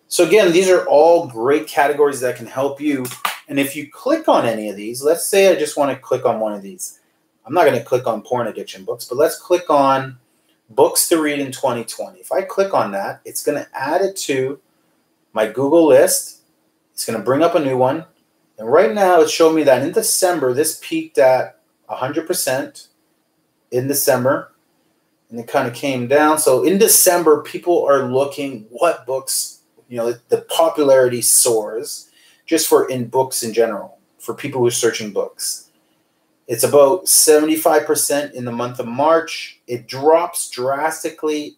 So again, these are all great categories that can help you. And if you click on any of these, let's say I just want to click on one of these. I'm not going to click on porn addiction books, but let's click on books to read in 2020. If I click on that, it's going to add it to my Google list. It's going to bring up a new one. And right now it's showing me that in December, this peaked at 100% in December. And it kind of came down. So in December, people are looking what books, you know, the popularity soars just for in books in general, for people who are searching books. It's about 75% in the month of March. It drops drastically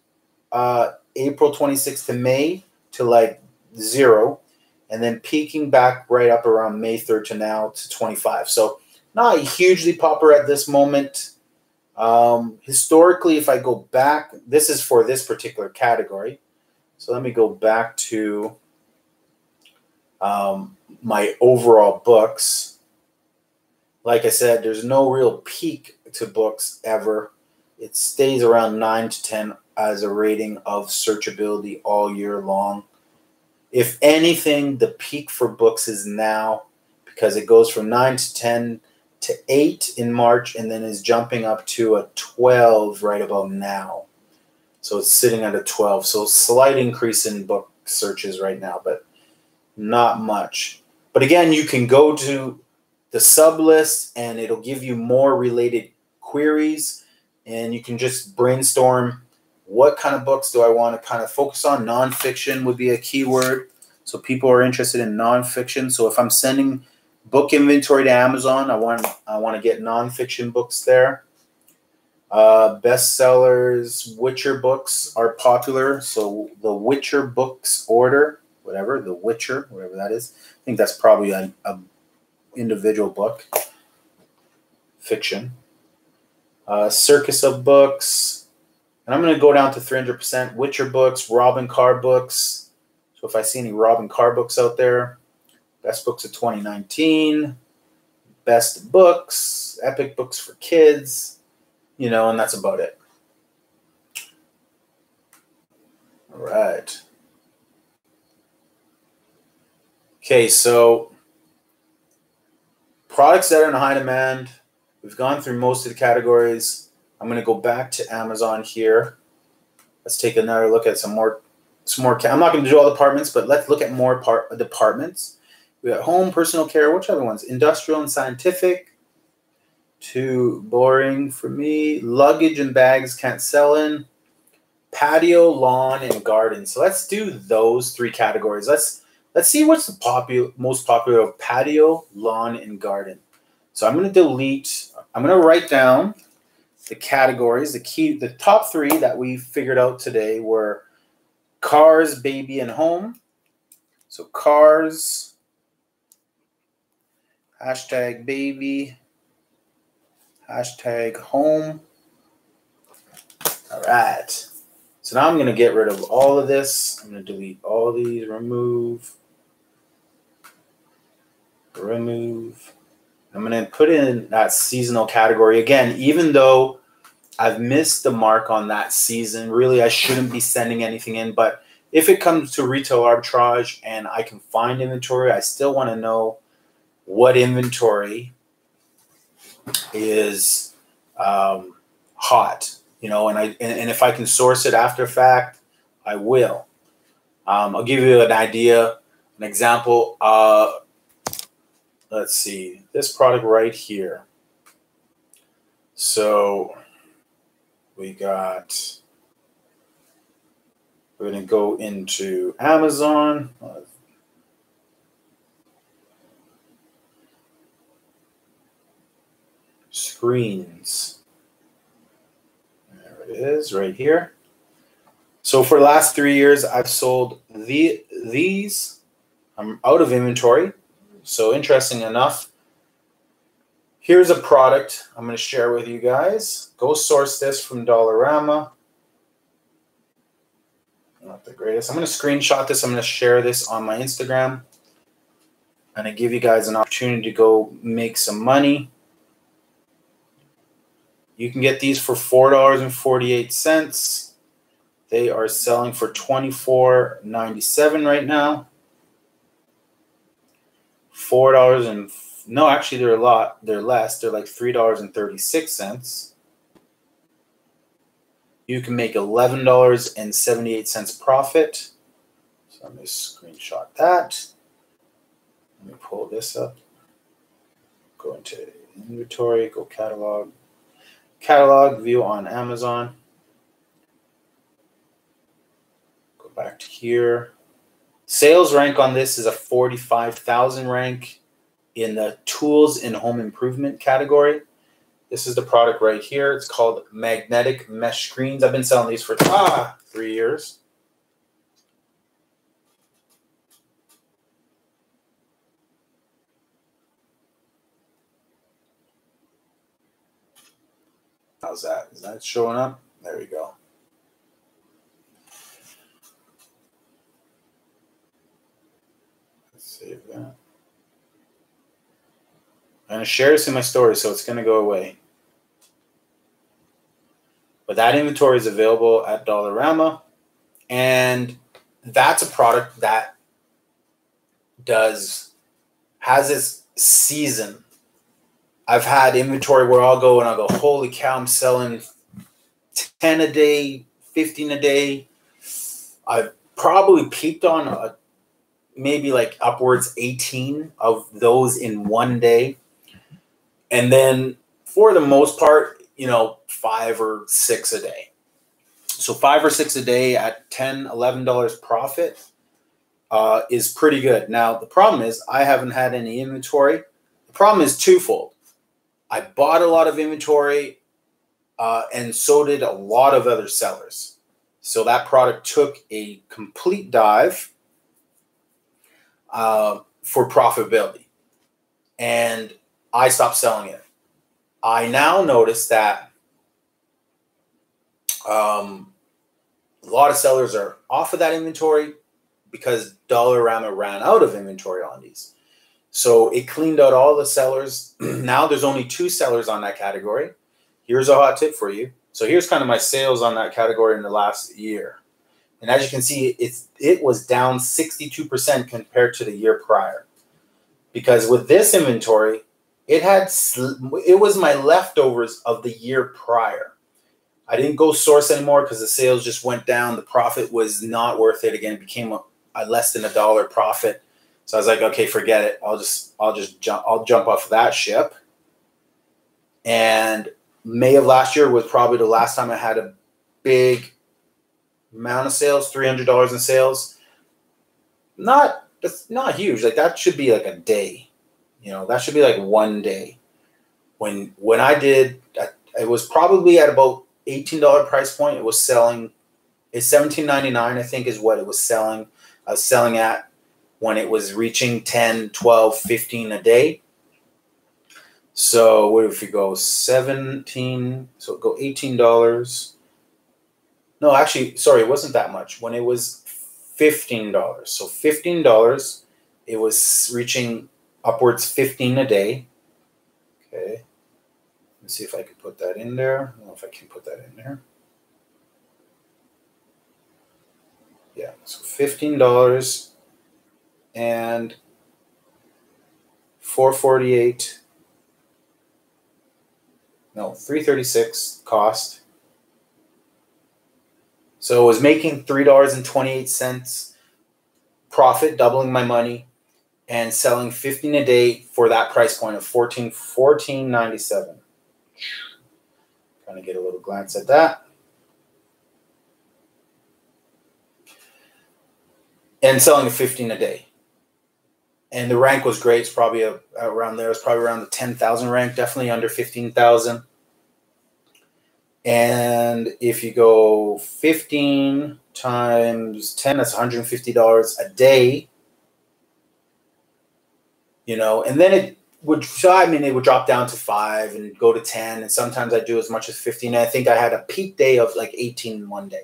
April 26th to May to like 0, and then peaking back right up around May 3rd to now to 25. So not hugely popular at this moment. Historically, if I go back, this is for this particular category. So let me go back to my overall books. Like I said, there's no real peak to books ever. It stays around 9 to 10 as a rating of searchability all year long. If anything, the peak for books is now, because it goes from 9 to 10 to 8 in March and then is jumping up to a 12 right about now. So it's sitting at a 12. So slight increase in book searches right now, but not much. But again, you can go to the sub list and it'll give you more related queries, and you can just brainstorm what kind of books do I want to kind of focus on. Nonfiction would be a keyword. So people are interested in nonfiction. So if I'm sending book inventory to Amazon, I want to get nonfiction books there. Bestsellers, Witcher books are popular. So the Witcher books order, whatever, the Witcher, whatever that is. I think that's probably a individual book. Fiction. Circus of books. And I'm going to go down to 300%. Witcher books, Robin Carr books. So if I see any Robin Carr books out there. Best books of 2019. Best books. Epic books for kids. You know, and that's about it. All right. Okay, so products that are in high demand. We've gone through most of the categories. I'm going to go back to Amazon here. Let's take another look at some more. I'm not going to do all departments, but let's look at more departments. We got home, personal care, which other ones? Industrial and scientific. Too boring for me. Luggage and bags can't sell in. Patio, lawn, and garden. So let's do those 3 categories. Let's see what's the most popular of patio, lawn, and garden. So I'm going to write down the categories. The top 3 that we figured out today were cars, baby, and home. So cars, hashtag baby, hashtag home. All right. So now I'm going to get rid of all of this. I'm going to delete all these, remove. I'm going to put in that seasonal category. Again, even though I've missed the mark on that season, really I shouldn't be sending anything in. But if it comes to retail arbitrage and I can find inventory, I still want to know what inventory is hot, you know, and if I can source it after fact, I will. I'll give you an idea, an example. Let's see, this product right here. So we're going to go into Amazon. Screens. There it is, right here. So for the last 3 years, I've sold these. I'm out of inventory. So interesting enough, here's a product I'm going to share with you guys. Go source this from Dollarama. Not the greatest. I'm going to screenshot this. I'm going to share this on my Instagram. And I give you guys an opportunity to go make some money. You can get these for $4.48. They are selling for $24.97 right now. $4 and no, actually they're a lot. They're less. They're like $3.36. You can make $11.78 profit. So I'm going to screenshot that. Let me pull this up. Go into inventory. Go catalog. Catalog view on Amazon. Go back to here. Sales rank on this is a 45,000 rank in the tools and home improvement category. This is the product right here. It's called magnetic mesh screens. I've been selling these for 3 years. How's that? Is that showing up? There we go. Let's save that. I'm going to share this in my story, so it's going to go away. But that inventory is available at Dollarama, and that's a product that has its season. I've had inventory where I'll go and I'll go, holy cow, I'm selling 10 a day, 15 a day. I've probably peaked on maybe like upwards 18 of those in one day. And then for the most part, you know, 5 or 6 a day. So 5 or 6 a day at $10, $11 profit is pretty good. Now, the problem is I haven't had any inventory. The problem is twofold. I bought a lot of inventory and so did a lot of other sellers. So that product took a complete dive for profitability. And I stopped selling it. I now notice that a lot of sellers are off of that inventory because Dollarama ran out of inventory on these. So it cleaned out all the sellers. Now there's only 2 sellers on that category. Here's a hot tip for you. So here's kind of my sales on that category in the last year. And as you can see, it was down 62% compared to the year prior. Because with this inventory, it was my leftovers of the year prior. I didn't go source anymore because the sales just went down. The profit was not worth it. Again, it became a less than $1 profit. So I was like, okay, forget it. I'll jump off that ship. And May of last year was probably the last time I had a big amount of sales, $300 in sales. That's not huge. Like that should be like a day. You know, that should be like one day. When I did, it was probably at about $18 price point. It was selling. It's $17.99, I think, is what it was selling. I was selling at when it was reaching 10, 12, 15 a day. So what if we go 17? So go $18. No, actually, sorry, it wasn't that much. When it was $15. So $15, it was reaching upwards 15 a day. Okay. Let's see if I can put that in there. I don't know if I can put that in there. Yeah, so $15 and $4.48 No, $3.36 cost. So I was making $3.28 profit, doubling my money, and selling 15 a day for that price point of $14.97. Kind of get a little glance at that. And selling 15 a day. And the rank was great. It's probably around there. It's probably around the 10,000 rank, definitely under 15,000. And if you go 15 times 10, that's $150 a day. You know, and then it would, so I mean, it would drop down to 5 and go to 10. And sometimes I do as much as 15. And I think I had a peak day of like 18 in one day.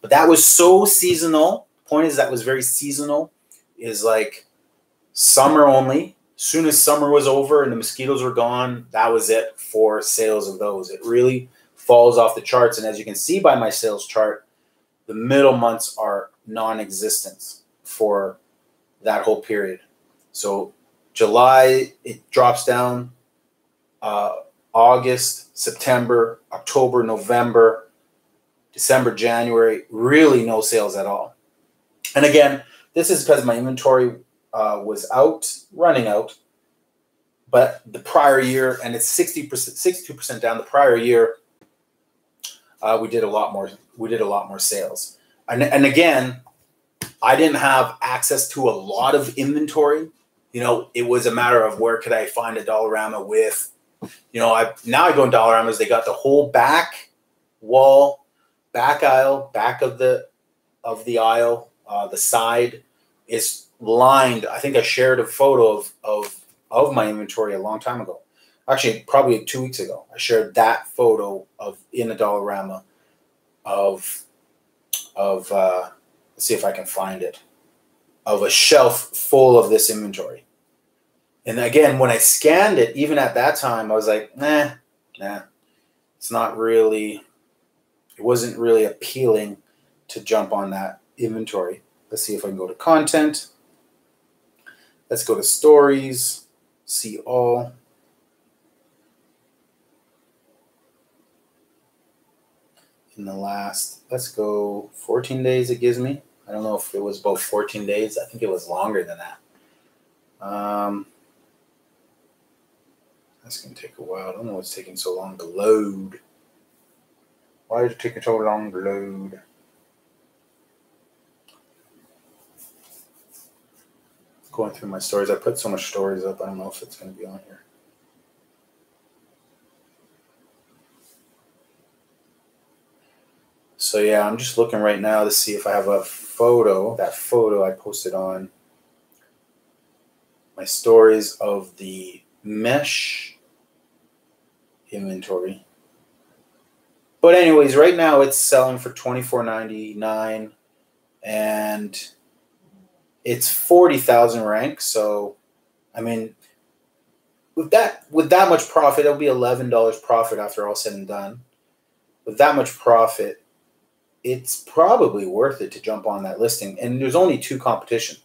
But that was so seasonal. Point is, that was very seasonal. Is like summer only. As soon as summer was over and the mosquitoes were gone, that was it for sales of those. It really falls off the charts. And as you can see by my sales chart, the middle months are non-existent for that whole period. So July, it drops down. August, September, October, November, December, January, really no sales at all. And again, this is because my inventory was running out. But the prior year, and it's 60%, 62% down. The prior year, we did a lot more. We did a lot more sales. And again, I didn't have access to a lot of inventory. You know, it was a matter of where could I find a Dollarama with, you know, now I go in Dollaramas. They got the whole back wall, back aisle, back of the aisle. The side is lined. I think I shared a photo of my inventory a long time ago. Actually, probably 2 weeks ago. I shared that photo in a Dollarama of let's see if I can find it, of a shelf full of this inventory. And again, when I scanned it, even at that time, I was like, nah, it's not really, it wasn't really appealing to jump on that inventory. Let's see if I can go to content. Let's go to stories, see all. In the last, let's go 14 days it gives me. I don't know if it was both 14 days. I think it was longer than that. That's going to take a while. I don't know what's taking so long to load. Why is it taking so long to load? Going through my stories. I put so much stories up. I don't know if it's going to be on here. So yeah, I'm just looking right now to see if I have a photo. That photo I posted on my stories of the mesh inventory. But anyways, right now it's selling for $24.99 and it's 40,000 rank. So, I mean, with that much profit, it'll be $11 profit after all said and done. With that much profit, it's probably worth it to jump on that listing. And there's only 2 competition.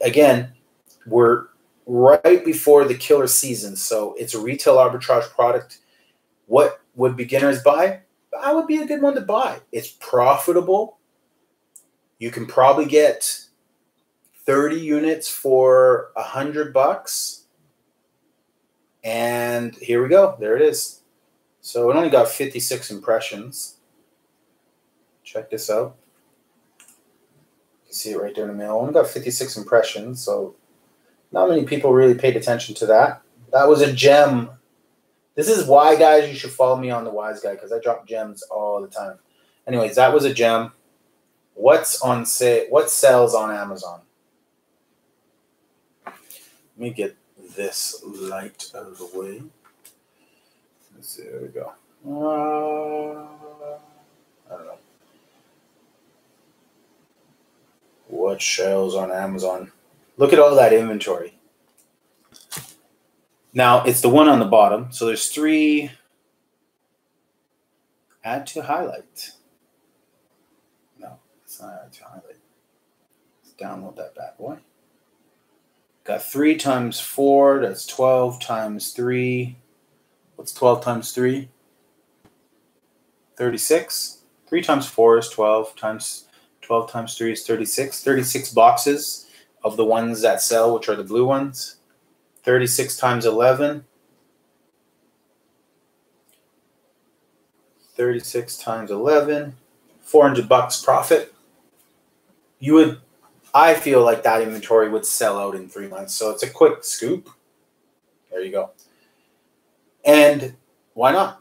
Again, we're right before the killer season, so it's a retail arbitrage product. What would beginners buy? That would be a good one to buy. It's profitable. You can probably get 30 units for $100. And here we go. There it is. So it only got 56 impressions. Check this out. You can see it right there in the middle. Only got 56 impressions, so not many people really paid attention to that. That was a gem. This is why, guys, you should follow me on the Wise Guy, because I drop gems all the time. Anyways, that was a gem. What's on sale? What sells on Amazon? Let me get this light out of the way. Let's see. There we go. I don't know. What sells on Amazon? Look at all that inventory. Now, it's the one on the bottom. So there's 3. Add to highlight. No, it's not add to highlight. Let's download that bad boy. Got 3 times 4. That's 12 times 3. What's 12 times 3? 36. 3 times 4 is 12. 12 times 3 is 36. 36 boxes of the ones that sell, which are the blue ones. 36 times 11. 36 times 11. $400 profit. I feel like that inventory would sell out in 3 months. So it's a quick scoop. There you go. And why not?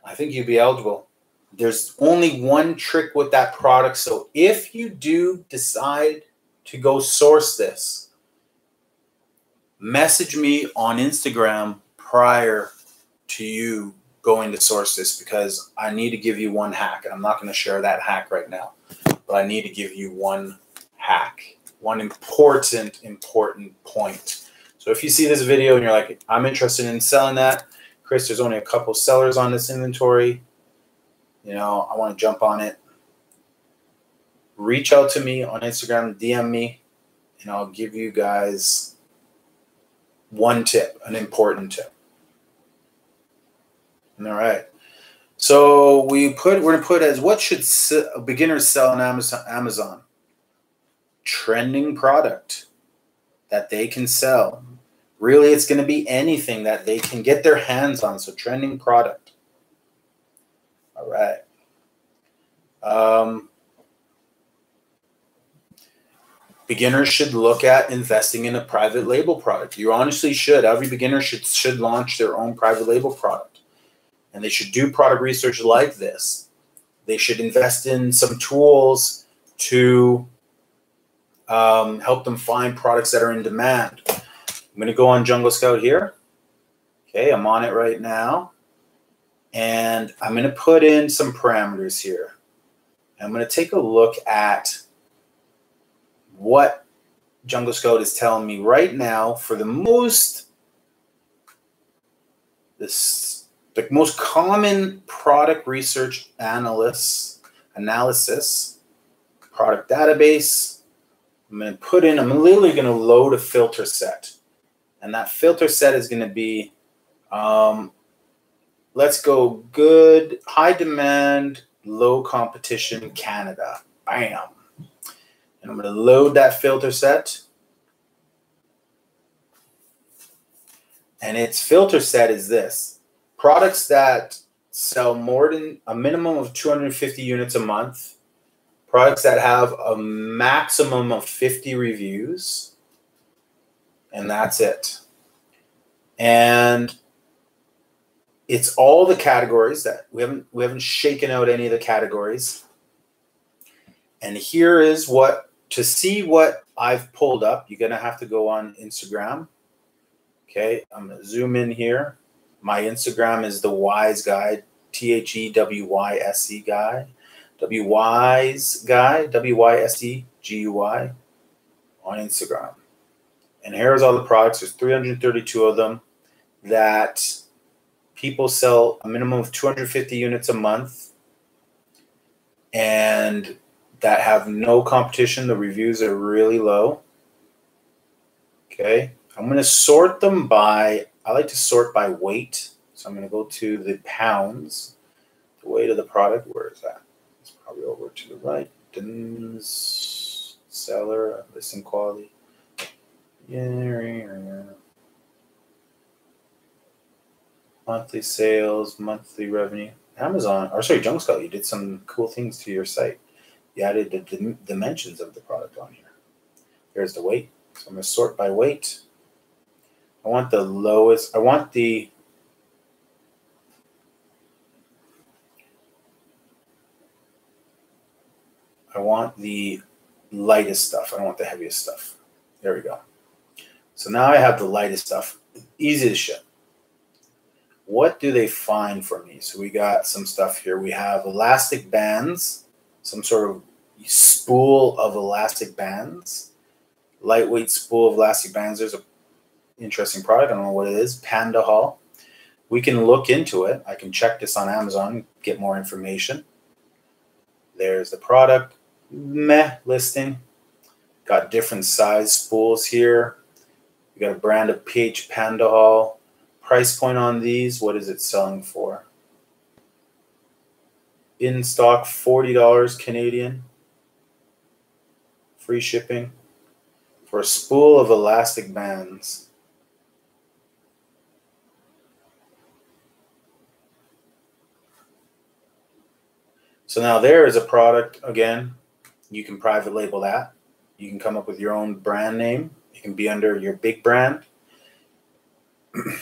I think you'd be eligible. There's only one trick with that product. So if you do decide to go source this, message me on Instagram prior to you going to source this, because I need to give you one hack. And I'm not going to share that hack right now, but I need to give you one hack, one important point. So if you see this video and you're like, I'm interested in selling that, Chris, there's only a couple sellers on this inventory, you know, I want to jump on it. Reach out to me on Instagram, DM me, and I'll give you guys one tip, an important tip. All right. So we're going to put as what should beginners sell on Amazon? Trending product that they can sell. Really, it's going to be anything that they can get their hands on. So trending product. All right. Beginners should look at investing in a private label product. You honestly should. Every beginner should launch their own private label product. And they should do product research like this. They should invest in some tools to help them find products that are in demand. I'm going to go on Jungle Scout here. Okay, I'm on it right now. And I'm going to put in some parameters here. I'm going to take a look at what Jungle Scout is telling me right now for the most common product research analysis, product database. I'm literally going to load a filter set. And that filter set is going to be, let's go good, high demand, low competition, Canada. Bam. And I'm going to load that filter set. And its filter set is this. Products that sell more than a minimum of 250 units a month. Products that have a maximum of 50 reviews. And that's it. And it's all the categories that we haven't shaken out any of the categories. And here is to see what I've pulled up, you're going to have to go on Instagram. Okay, I'm going to zoom in here. My Instagram is the Wise Guy, THEWYSE Guy, WYSE Guy, WYSEGUY on Instagram. And here's all the products. There's 332 of them that people sell a minimum of 250 units a month and that have no competition. The reviews are really low. Okay. I'm going to sort them by, I like to sort by weight. So I'm going to go to the pounds, the weight of the product. Where is that? It's probably over to the right. Seller, listing quality. Yeah. Monthly sales, monthly revenue. Amazon, or sorry, Jungle Scout, you did some cool things to your site. You added the dimensions of the product on here. Here's the weight. So I'm going to sort by weight. I want the lowest. I want the lightest stuff. I don't want the heaviest stuff. There we go. So now I have the lightest stuff. Easy to ship. What do they find for me? So we got some stuff here. We have elastic bands, some sort of spool of elastic bands, lightweight spool of elastic bands. There's an interesting product. I don't know what it is. Panda Haul. We can look into it. I can check this on Amazon, get more information. There's the product. Listing. Got different size spools here. We got a brand of PH Panda Haul. Price point on these, what is it selling for? In stock, $40 Canadian. Free shipping for a spool of elastic bands. So now there is a product, again, you can private label that. You can come up with your own brand name. It can be under your big brand.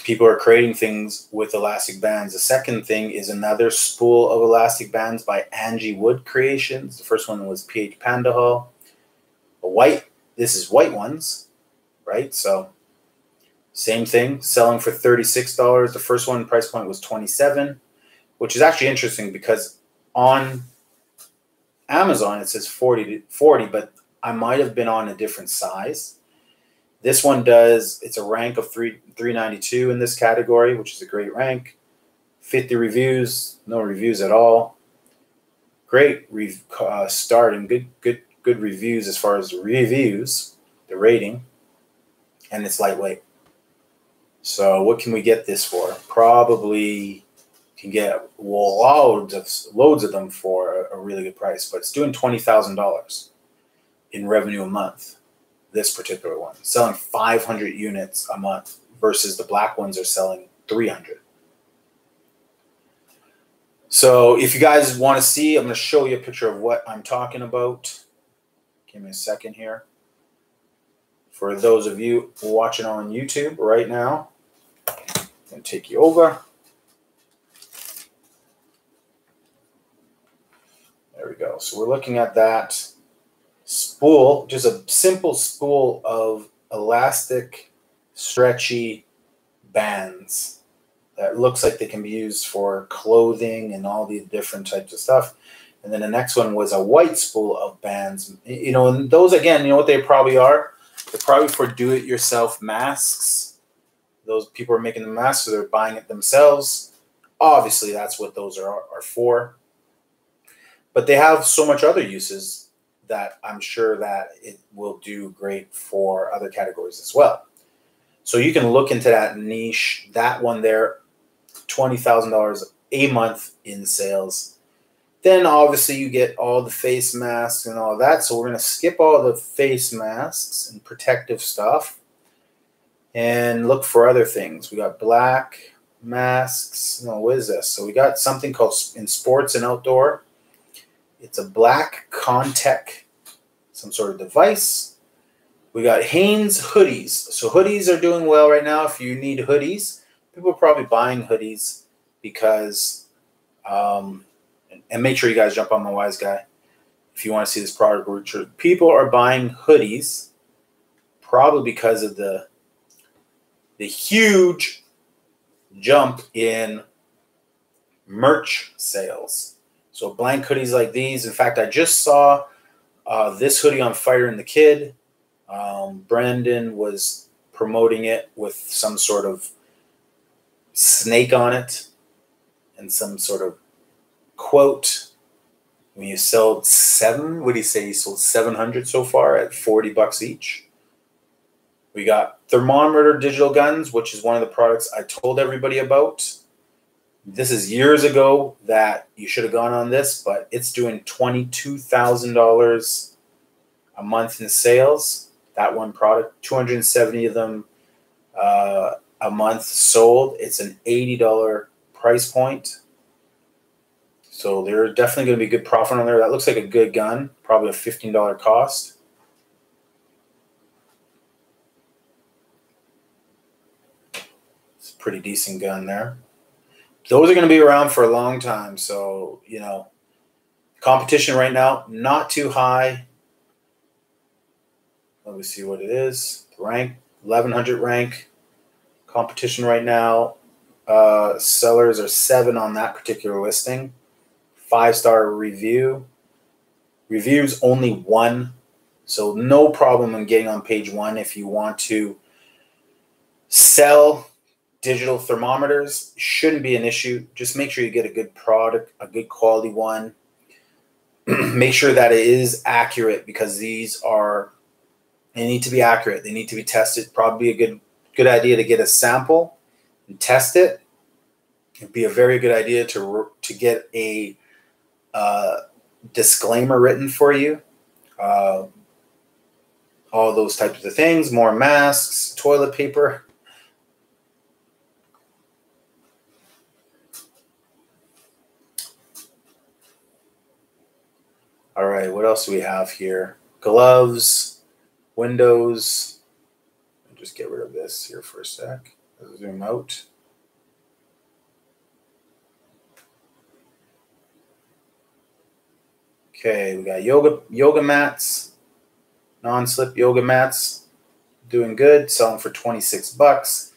People are creating things with elastic bands. The second thing is another spool of elastic bands by Angie Wood Creations. The first one was PH Pandahal. This is white ones, right? So same thing, selling for $36. The first one price point was $27, which is actually interesting because on Amazon it says 40, but I might have been on a different size. This one does, it's a rank of 392 in this category, which is a great rank. 50 reviews, no reviews at all. Great start and good reviews as far as the reviews, the rating, and it's lightweight. So what can we get this for? Probably can get loads of them for a really good price, but it's doing $20,000 in revenue a month. This particular one, selling 500 units a month versus the black ones are selling 300. So if you guys want to see, I'm going to show you a picture of what I'm talking about. Give me a second here. For those of you watching on YouTube right now, I'm going to take you over. There we go. So we're looking at that spool, just a simple spool of elastic, stretchy bands that looks like they can be used for clothing and all these different types of stuff. And then the next one was a white spool of bands. You know, and those, again, you know what they probably are? They're probably for do-it-yourself masks. Those people are making the masks, so they're buying it themselves. Obviously, that's what those are for. But they have so much other uses that I'm sure that it will do great for other categories as well. So you can look into that niche. That one there, $20,000 a month in sales. Then obviously you get all the face masks and all that. So we're going to skip all the face masks and protective stuff and look for other things. We got black masks. No, what is this? So we got something called in sports and outdoor. It's a black Quantiy, some sort of device. We got Hanes hoodies. So hoodies are doing well right now. If you need hoodies, people are probably buying hoodies because, and make sure you guys jump on my Wise Guy if you want to see this product. People are buying hoodies probably because of the huge jump in merch sales. So blank hoodies like these. In fact, I just saw this hoodie on Fire and the Kid. Brandon was promoting it with some sort of snake on it and some sort of quote. When you sold what do you say? He sold 700 so far at $40 each. We got thermometer digital guns, which is one of the products I told everybody about. This is years ago that you should have gone on this, but it's doing $22,000 a month in sales. That one product, 270 of them a month sold. It's an $80 price point. So there's definitely going to be good profit on there. That looks like a good gun, probably a $15 cost. It's a pretty decent gun there. Those are going to be around for a long time. So, you know, competition right now, not too high. Let me see what it is. Rank, 1100 rank. Competition right now. Sellers are 7 on that particular listing. 5-star review. Reviews only 1. So no problem in getting on page 1 if you want to sell digital thermometers. Shouldn't be an issue. Just make sure you get a good product, a good quality one. Make sure that it is accurate because they need to be accurate. They need to be tested. Probably a good idea to get a sample and test it. It'd be a very good idea to get a disclaimer written for you. All those types of things, more masks, toilet paper. All right, what else do we have here? Gloves, windows. I'll just get rid of this here for a sec. Zoom out. Okay, we got yoga mats, non-slip yoga mats, doing good, selling for 26 bucks.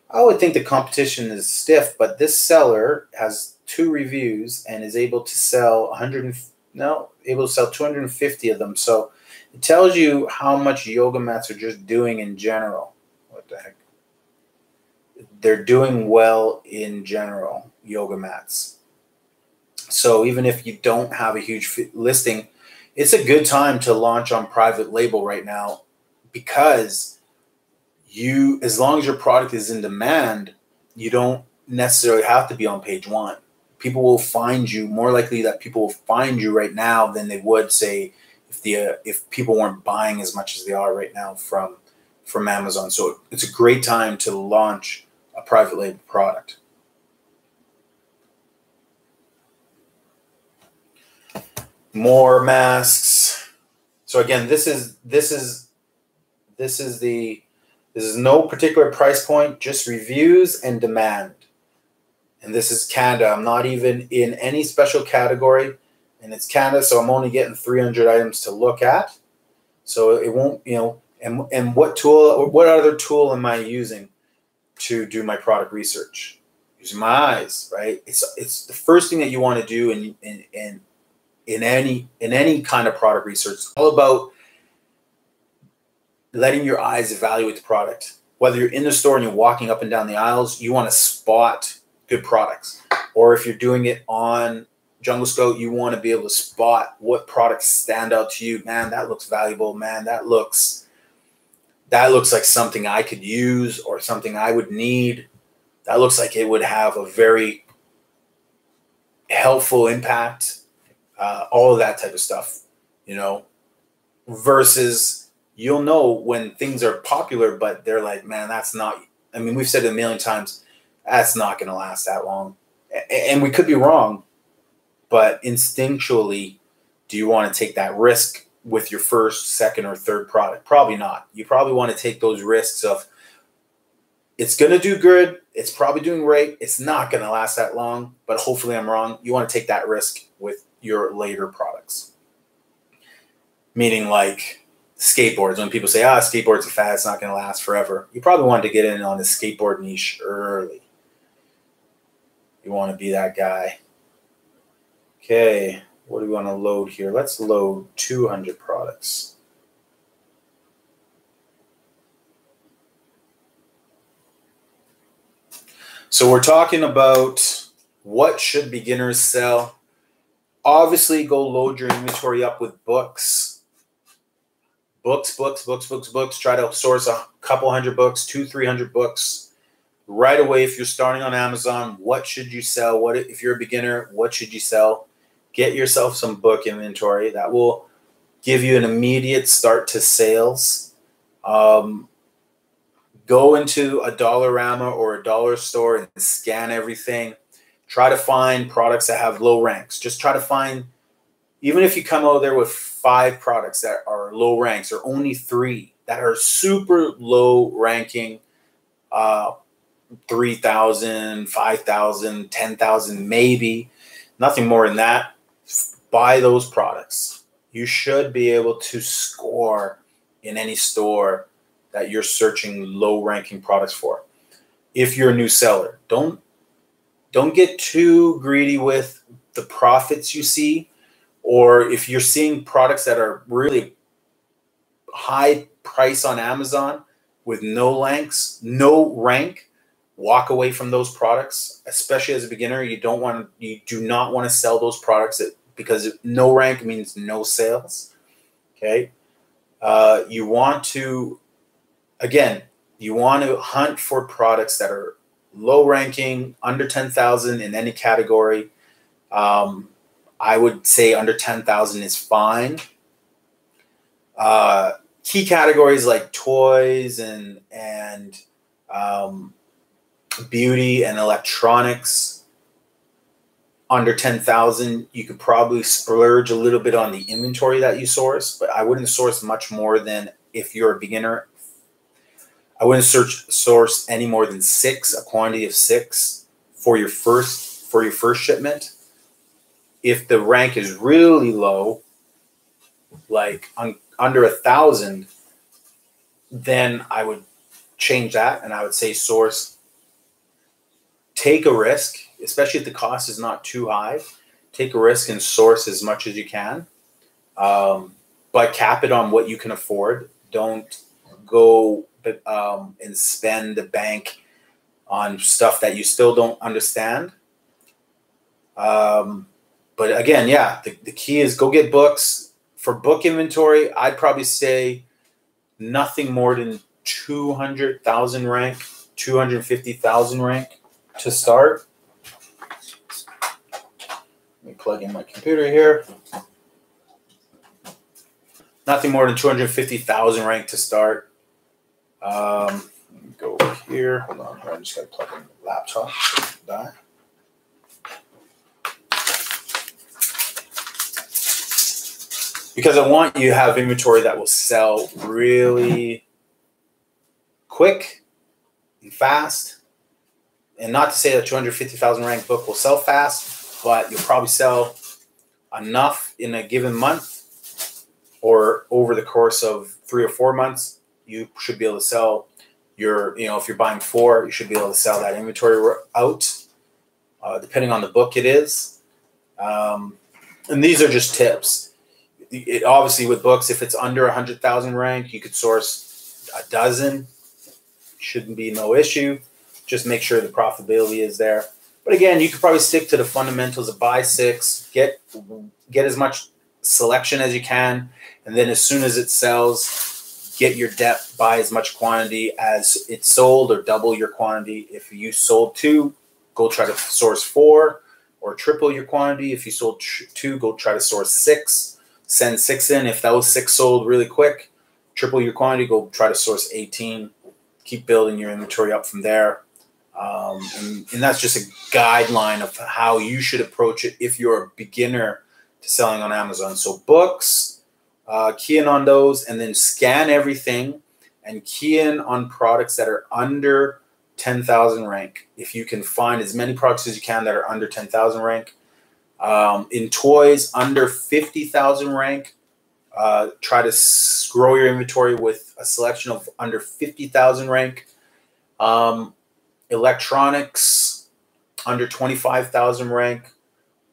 I would think the competition is stiff, but this seller has 2 reviews and is able to sell 250 of them. So it tells you how much yoga mats are just doing in general. What the heck? They're doing well in general, yoga mats. So even if you don't have a huge listing, it's a good time to launch on private label right now, because as long as your product is in demand, you don't necessarily have to be on page 1. People will find you, more likely that people will find you right now than they would, say, if people weren't buying as much as they are right now from Amazon. So it's a great time to launch a private label product. More masks. So again, this is no particular price point, just reviews and demand. And this is Canada. I'm not even in any special category, and it's Canada, so I'm only getting 300 items to look at. So it won't, and what other tool am I using to do my product research? Using my eyes, right? It's the first thing that you want to do in any kind of product research. It's all about letting your eyes evaluate the product. Whether you're in the store and you're walking up and down the aisles, you want to spot good products. Or if you're doing it on Jungle Scout, you want to be able to spot what products stand out to you. Man, that looks valuable. Man, that looks like something I could use or something I would need. That looks like it would have a very helpful impact. All of that type of stuff, versus you'll know when things are popular, but they're like, man, that's not, I mean, we've said it a million times, that's not going to last that long. And we could be wrong, but instinctually, do you want to take that risk with your first, second, or third product? Probably not. You probably want to take those risks of, it's going to do good, it's probably doing great, it's not going to last that long, but hopefully I'm wrong. You want to take that risk with your later products. Meaning like skateboards. When people say, skateboard's a fad, it's not going to last forever. You probably wanted to get in on the skateboard niche early. You want to be that guy. Okay, what do we want to load here? Let's load 200 products. So we're talking about what should beginners sell. Obviously, go load your inventory up with books. Books. Try to source a couple hundred books, 200-300 books right away. If you're starting on Amazon, what should you sell? If you're a beginner, what should you sell? Get yourself some book inventory. That will give you an immediate start to sales. Go into a Dollarama or a dollar store and scan everything. Try to find products that have low ranks. Just try to find, even if you come out there with 5 products that are low ranks, or only 3 that are super low ranking, 3,000, 5,000, 10,000, maybe, nothing more than that, buy those products. You should be able to score in any store that you're searching low ranking products for. If you're a new seller, don't get too greedy with the profits you see, or if you're seeing products that are really high price on Amazon with no rank, walk away from those products. Especially as a beginner, you do not want to sell those products because no rank means no sales. Okay, you want to hunt for products that are low ranking, under 10,000 in any category. I would say under 10,000 is fine. Key categories like toys and beauty and electronics, under 10,000, you could probably splurge a little bit on the inventory that you source, but I wouldn't source much more than, if you're a beginner, I wouldn't source any more than 6, a quantity of 6 for your first shipment. If the rank is really low, like under 1,000, then I would change that, and I would say take a risk, especially if the cost is not too high. Take a risk and source as much as you can, but cap it on what you can afford. Don't go and spend the bank on stuff that you still don't understand. But again, yeah, the key is go get books. For book inventory, I'd probably say nothing more than 200,000 rank, 250,000 rank to start. Let me plug in my computer here. Nothing more than 250,000 rank to start. Let me go over here. Hold on, I just got to plug in the laptop. Die. Because I want you to have inventory that will sell really quick and fast. And not to say that 250,000 rank book will sell fast, but you'll probably sell enough in a given month, or over the course of 3 or 4 months, you should be able to sell your, if you're buying 4, you should be able to sell that inventory out, depending on the book it is. And these are just tips. Obviously, with books, if it's under 100,000 rank, you could source a dozen. Shouldn't be no issue. Just make sure the profitability is there. But again, you could probably stick to the fundamentals of buy 6, get as much selection as you can, and then as soon as it sells, get your depth, buy as much quantity as it's sold, or double your quantity. If you sold 2, go try to source 4, or triple your quantity. If you sold 2, go try to source 6. Send 6 in. If those 6 sold really quick, triple your quantity, go try to source 18. Keep building your inventory up from there. And that's just a guideline of how you should approach it if you're a beginner to selling on Amazon. So books, key in on those, and then scan everything and key in on products that are under 10,000 rank. If you can find as many products as you can that are under 10,000 rank. In toys, under 50,000 rank, try to grow your inventory with a selection of under 50,000 rank. Electronics, under 25,000 rank.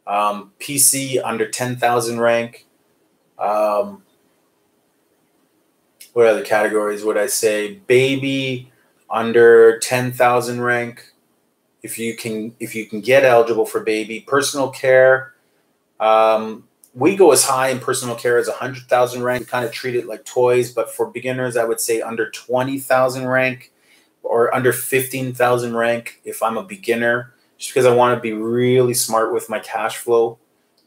PC, under 10,000 rank. What other categories would I say? Baby, under 10,000 rank. If you can get eligible for baby. Personal care, we go as high in personal care as 100,000 rank. We kind of treat it like toys, but for beginners, I would say under 20,000 rank or under 15,000 rank if I'm a beginner, just because I want to be really smart with my cash flow.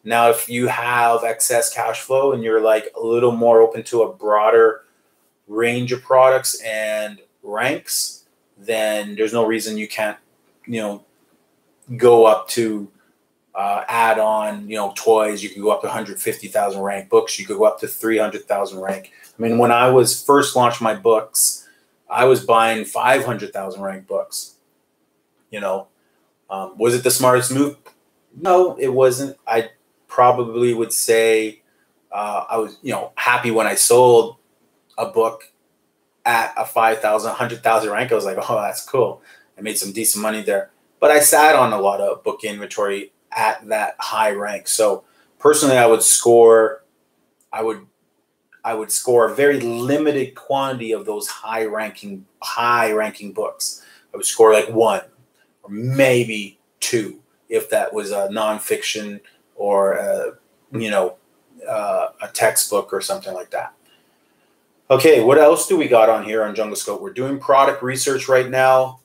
Now, if you have excess cash flow and you're like a little more open to a broader range of products and ranks, then there's no reason you can't go up to add on, toys. You can go up to 150,000 rank. Books, you could go up to 300,000 rank. I mean, when I was first launched my books, I was buying 500,000 rank books. Was it the smartest move? No, it wasn't. I probably would say I was, happy when I sold a book at a 5,000, 100,000 rank. I was like, oh, that's cool. I made some decent money there. But I sat on a lot of book inventory at that high rank. So personally, I would score a very limited quantity of those high ranking books. I would score like 1 or maybe 2 if that was a nonfiction or a textbook or something like that. Okay, what else do we got on here on Jungle Scope? We're doing product research right now.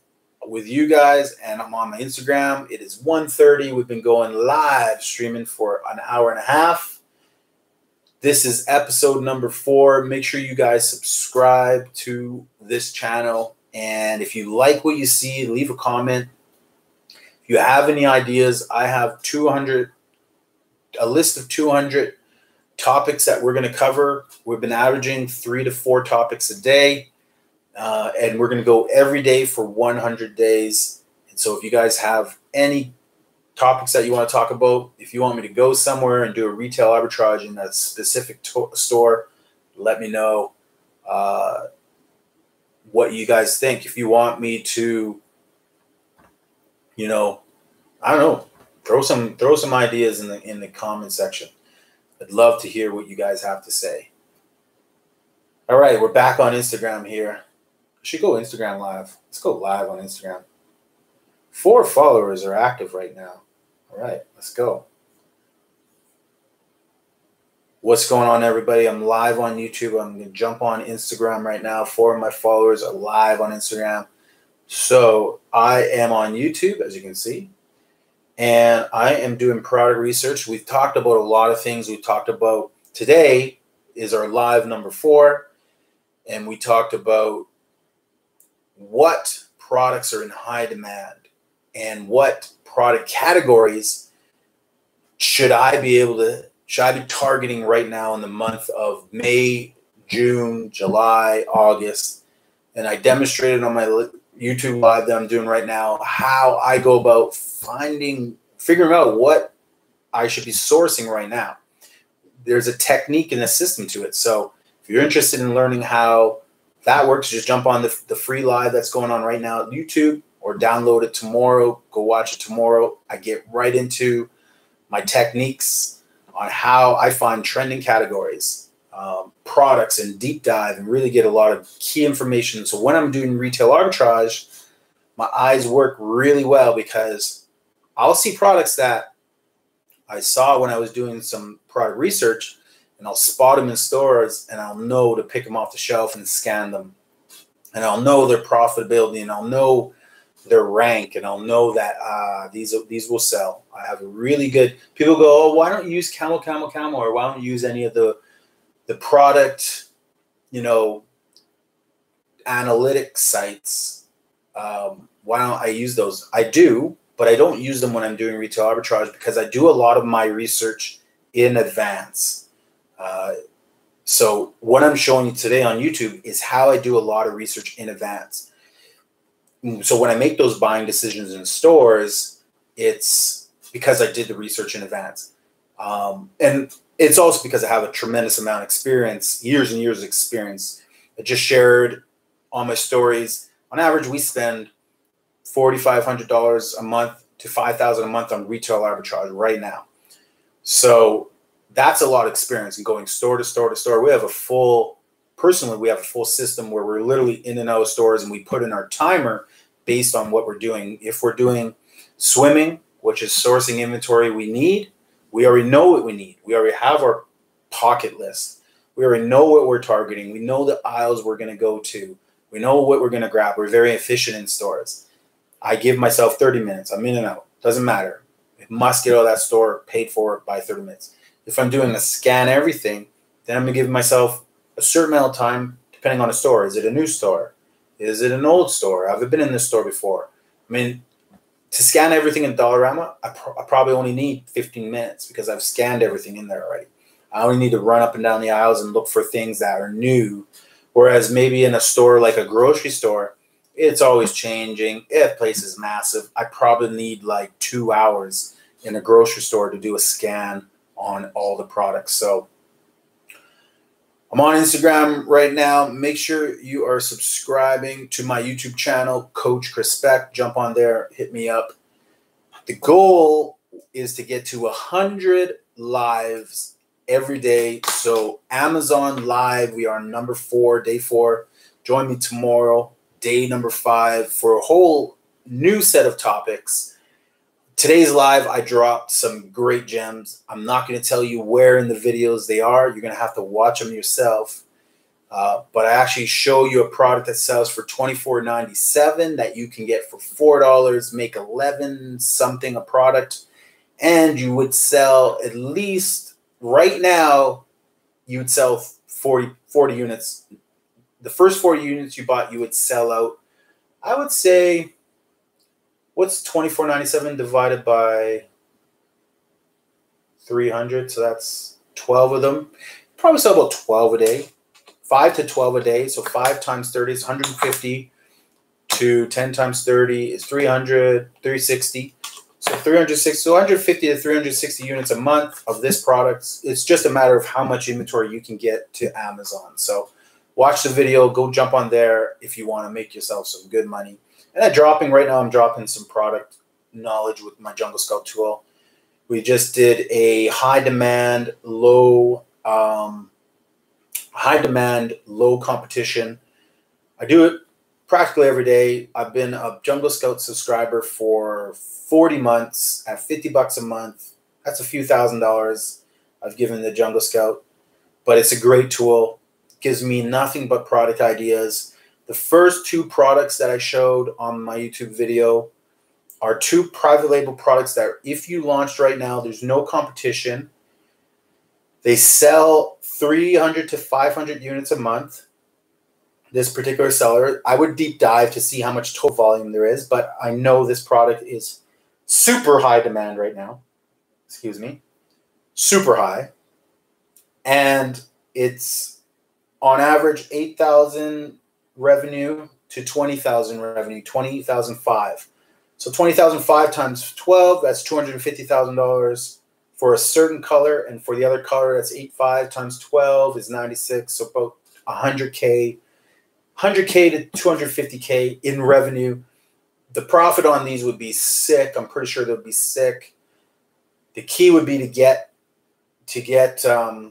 with you guys, and I'm on my Instagram. It is 1:30. We've been going live streaming for an hour and a half. This is episode number 4. Make sure you guys subscribe to this channel. And if you like what you see, leave a comment. If you have any ideas, I have a list of 200 topics that we're going to cover. We've been averaging 3 to 4 topics a day. And we're going to go every day for 100 days. And so if you guys have any topics that you want to talk about, if you want me to go somewhere and do a retail arbitrage in a specific store, let me know what you guys think. If you want me to, I don't know, throw some ideas in the comment section. I'd love to hear what you guys have to say. All right, we're back on Instagram here. I should go Instagram live. Let's go live on Instagram. 4 followers are active right now. All right, let's go. What's going on, everybody? I'm live on YouTube. I'm going to jump on Instagram right now. 4 of my followers are live on Instagram. So I am on YouTube, as you can see. And I am doing product research. We've talked about a lot of things. We talked about today is our live number 4. And we talked about what products are in high demand and what product categories should I be targeting right now in the month of May, June, July, August. And I demonstrated on my YouTube live that I'm doing right now how I go about figuring out what I should be sourcing right now. There's a technique and a system to it. So if you're interested in learning how that works, just jump on the free live that's going on right now at YouTube, or download it tomorrow. Go watch it tomorrow. I get right into my techniques on how I find trending categories, products, and deep dive, and really get a lot of key information. So when I'm doing retail arbitrage, my eyes work really well because I'll see products that I saw when I was doing some product research, and I'll spot them in stores, and I'll know to pick them off the shelf and scan them. And I'll know their profitability, and I'll know their rank, and I'll know that these will sell. I have a really good, people go, oh, why don't you use camel, or why don't you use any of the product, analytics sites? Why don't I use those? I do, but I don't use them when I'm doing retail arbitrage because I do a lot of my research in advance. So what I'm showing you today on YouTube is how I do a lot of research in advance. So when I make those buying decisions in stores, it's because I did the research in advance. And it's also because I have a tremendous amount of experience, years and years of experience. I just shared on my stories. On average, we spend $4,500 a month to $5,000 a month on retail arbitrage right now. So that's a lot of experience in going store to store to store. We have a full system where we're literally in and out of stores, and we put in our timer based on what we're doing. If we're doing swimming, which is sourcing inventory we need, we already know what we need. We already have our pocket list. We already know what we're targeting. We know the aisles we're going to go to. We know what we're going to grab. We're very efficient in stores. I give myself 30 minutes. I'm in and out. Doesn't matter. I must get out of that store paid for by 30 minutes. If I'm doing a scan everything, then I'm going to give myself a certain amount of time depending on the store. Is it a new store? Is it an old store? Have I been in this store before? I mean, to scan everything in Dollarama, I probably only need 15 minutes because I've scanned everything in there already. I only need to run up and down the aisles and look for things that are new. Whereas maybe in a store like a grocery store, it's always changing. If the place is massive, I probably need like 2 hours in a grocery store to do a scan on all the products. So I'm on Instagram right now. Make sure you are subscribing to my YouTube channel, Coach Chrispect. Jump on there, hit me up. The goal is to get to 100 lives every day. So Amazon Live, we are number 4, day 4. Join me tomorrow, day number 5, for a whole new set of topics. Today's live, I dropped some great gems. I'm not going to tell you where in the videos they are. You're going to have to watch them yourself. But I actually show you a product that sells for $24.97 that you can get for $4, make 11 something a product, and you would sell at least right now, you would sell 40 units. The first 40 units you bought, you would sell out. I would say, what's $24.97 divided by 300? So that's 12 of them. Probably sell about 12 a day. 5 to 12 a day. So 5 times 30 is 150 to 10 times 30 is 300, 360. So 360, so 150 to 360 units a month of this product. It's just a matter of how much inventory you can get to Amazon. So watch the video, go jump on there if you want to make yourself some good money. And right now I'm dropping some product knowledge with my Jungle Scout tool. We just did a high demand, low competition. I do it practically every day. I've been a Jungle Scout subscriber for 40 months at $50 a month. That's a few $1,000s I've given the Jungle Scout, but it's a great tool. It gives me nothing but product ideas. The first 2 products that I showed on my YouTube video are 2 private label products that if you launched right now, there's no competition. They sell 300 to 500 units a month. This particular seller, I would deep dive to see how much total volume there is, but I know this product is super high demand right now. Excuse me. Super high. And it's on average 8,000 revenue to 20,000 revenue, 20,005. So 20,005 times 12, that's $250,000 for a certain color, and for the other color, that's 85 times 12 is 96, so about 100K to 250K in revenue. The profit on these would be sick. I'm pretty sure they would be sick. The key would be to get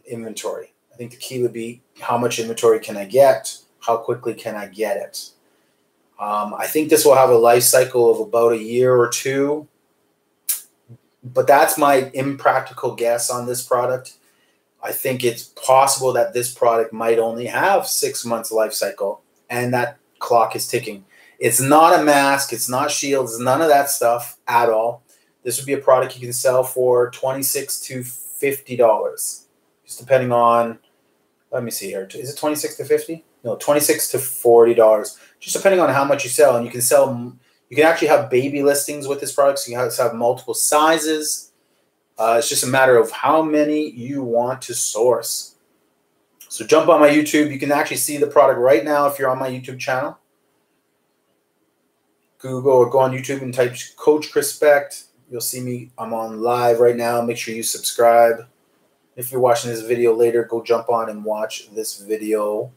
inventory. I think the key would be how much inventory can I get? How quickly can I get it? I think this will have a life cycle of about a year or 2, but that's my impractical guess on this product. I think it's possible that this product might only have 6 months life cycle, and that clock is ticking. It's not a mask. It's not shields. None of that stuff at all. This would be a product you can sell for $26 to $50, just depending on, let me see here. Is it 26 to 50? No, $26 to $40, just depending on how much you sell. And you can actually have baby listings with this product, so you have multiple sizes. It's just a matter of how many you want to source. So jump on my YouTube. You can actually see the product right now if you're on my YouTube channel. Google or go on YouTube and type Coach Chrispect. You'll see me. I'm on live right now. Make sure you subscribe. If you're watching this video later, go jump on and watch this video.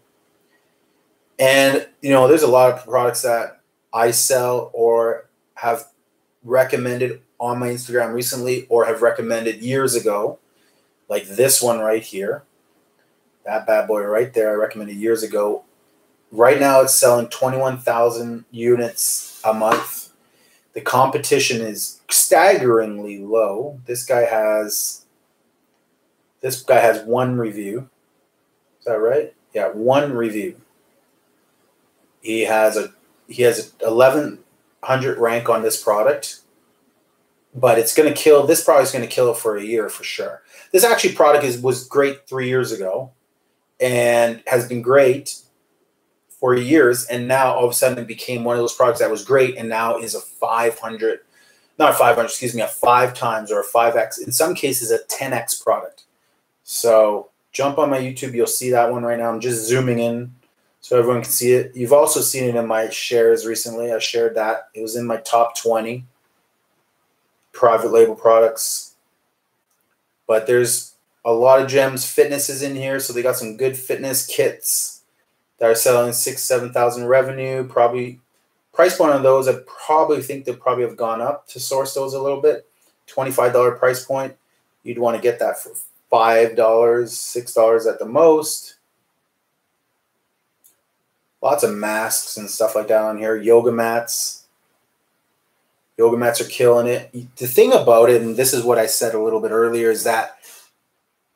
And, there's a lot of products that I sell or have recommended on my Instagram recently or have recommended years ago, like this one right here. That bad boy right there, I recommended years ago. Right now it's selling 21,000 units a month. The competition is staggeringly low. This guy has 1 review. Is that right? Yeah, 1 review. He has a 1100 rank on this product, but this product is going to kill it for a year for sure. This actually product was great 3 years ago and has been great for years, and now all of a sudden it became one of those products that was great and now is a 5 times or a 5x, in some cases a 10x product. So jump on my YouTube, you'll see that one right now. I'm just zooming in so everyone can see it. You've also seen it in my shares recently. I shared that. It was in my top 20 private label products. But there's a lot of gems. Fitness is in here, so they got some good fitness kits that are selling 6,000 to 7,000 revenue. Probably price point on those, I probably think they'll probably have gone up to source those a little bit. $25 price point. You'd want to get that for $5, $6 at the most. Lots of masks and stuff like that on here. Yoga mats. Yoga mats are killing it. The thing about it, and this is what I said a little bit earlier, is that,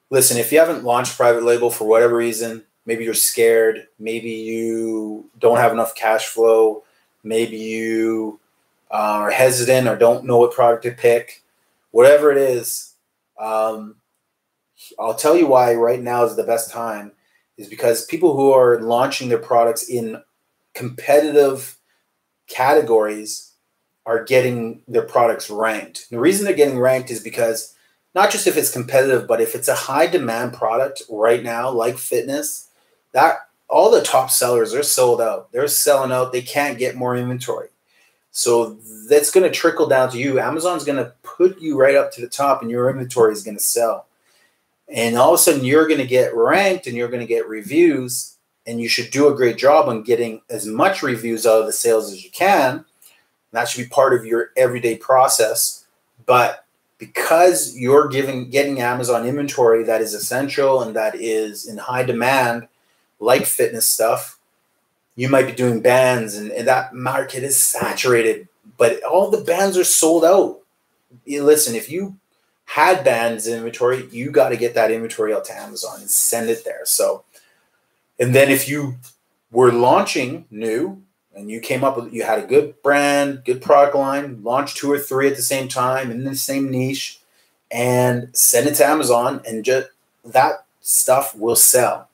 listen, if you haven't launched private label for whatever reason, maybe you're scared, maybe you don't have enough cash flow, maybe you are hesitant or don't know what product to pick, whatever it is. I'll tell you why right now is the best time, is because people who are launching their products in competitive categories are getting their products ranked. The reason they're getting ranked is because not just if it's competitive, but if it's a high demand product right now, like fitness, that all the top sellers are sold out. They're selling out. They can't get more inventory. So that's going to trickle down to you. Amazon's going to put you right up to the top and your inventory is going to sell. And all of a sudden you're going to get ranked and you're going to get reviews, and you should do a great job on getting as much reviews out of the sales as you can. That should be part of your everyday process. But because you're getting Amazon inventory that is essential and that is in high demand, like fitness stuff, you might be doing bands, and that market is saturated, but all the bands are sold out. Listen, if you had bands in inventory, you got to get that inventory out to Amazon and send it there. So, and then if you were launching new and you came up with, you had a good brand, good product line, launch 2 or 3 at the same time in the same niche and send it to Amazon, and just that stuff will sell.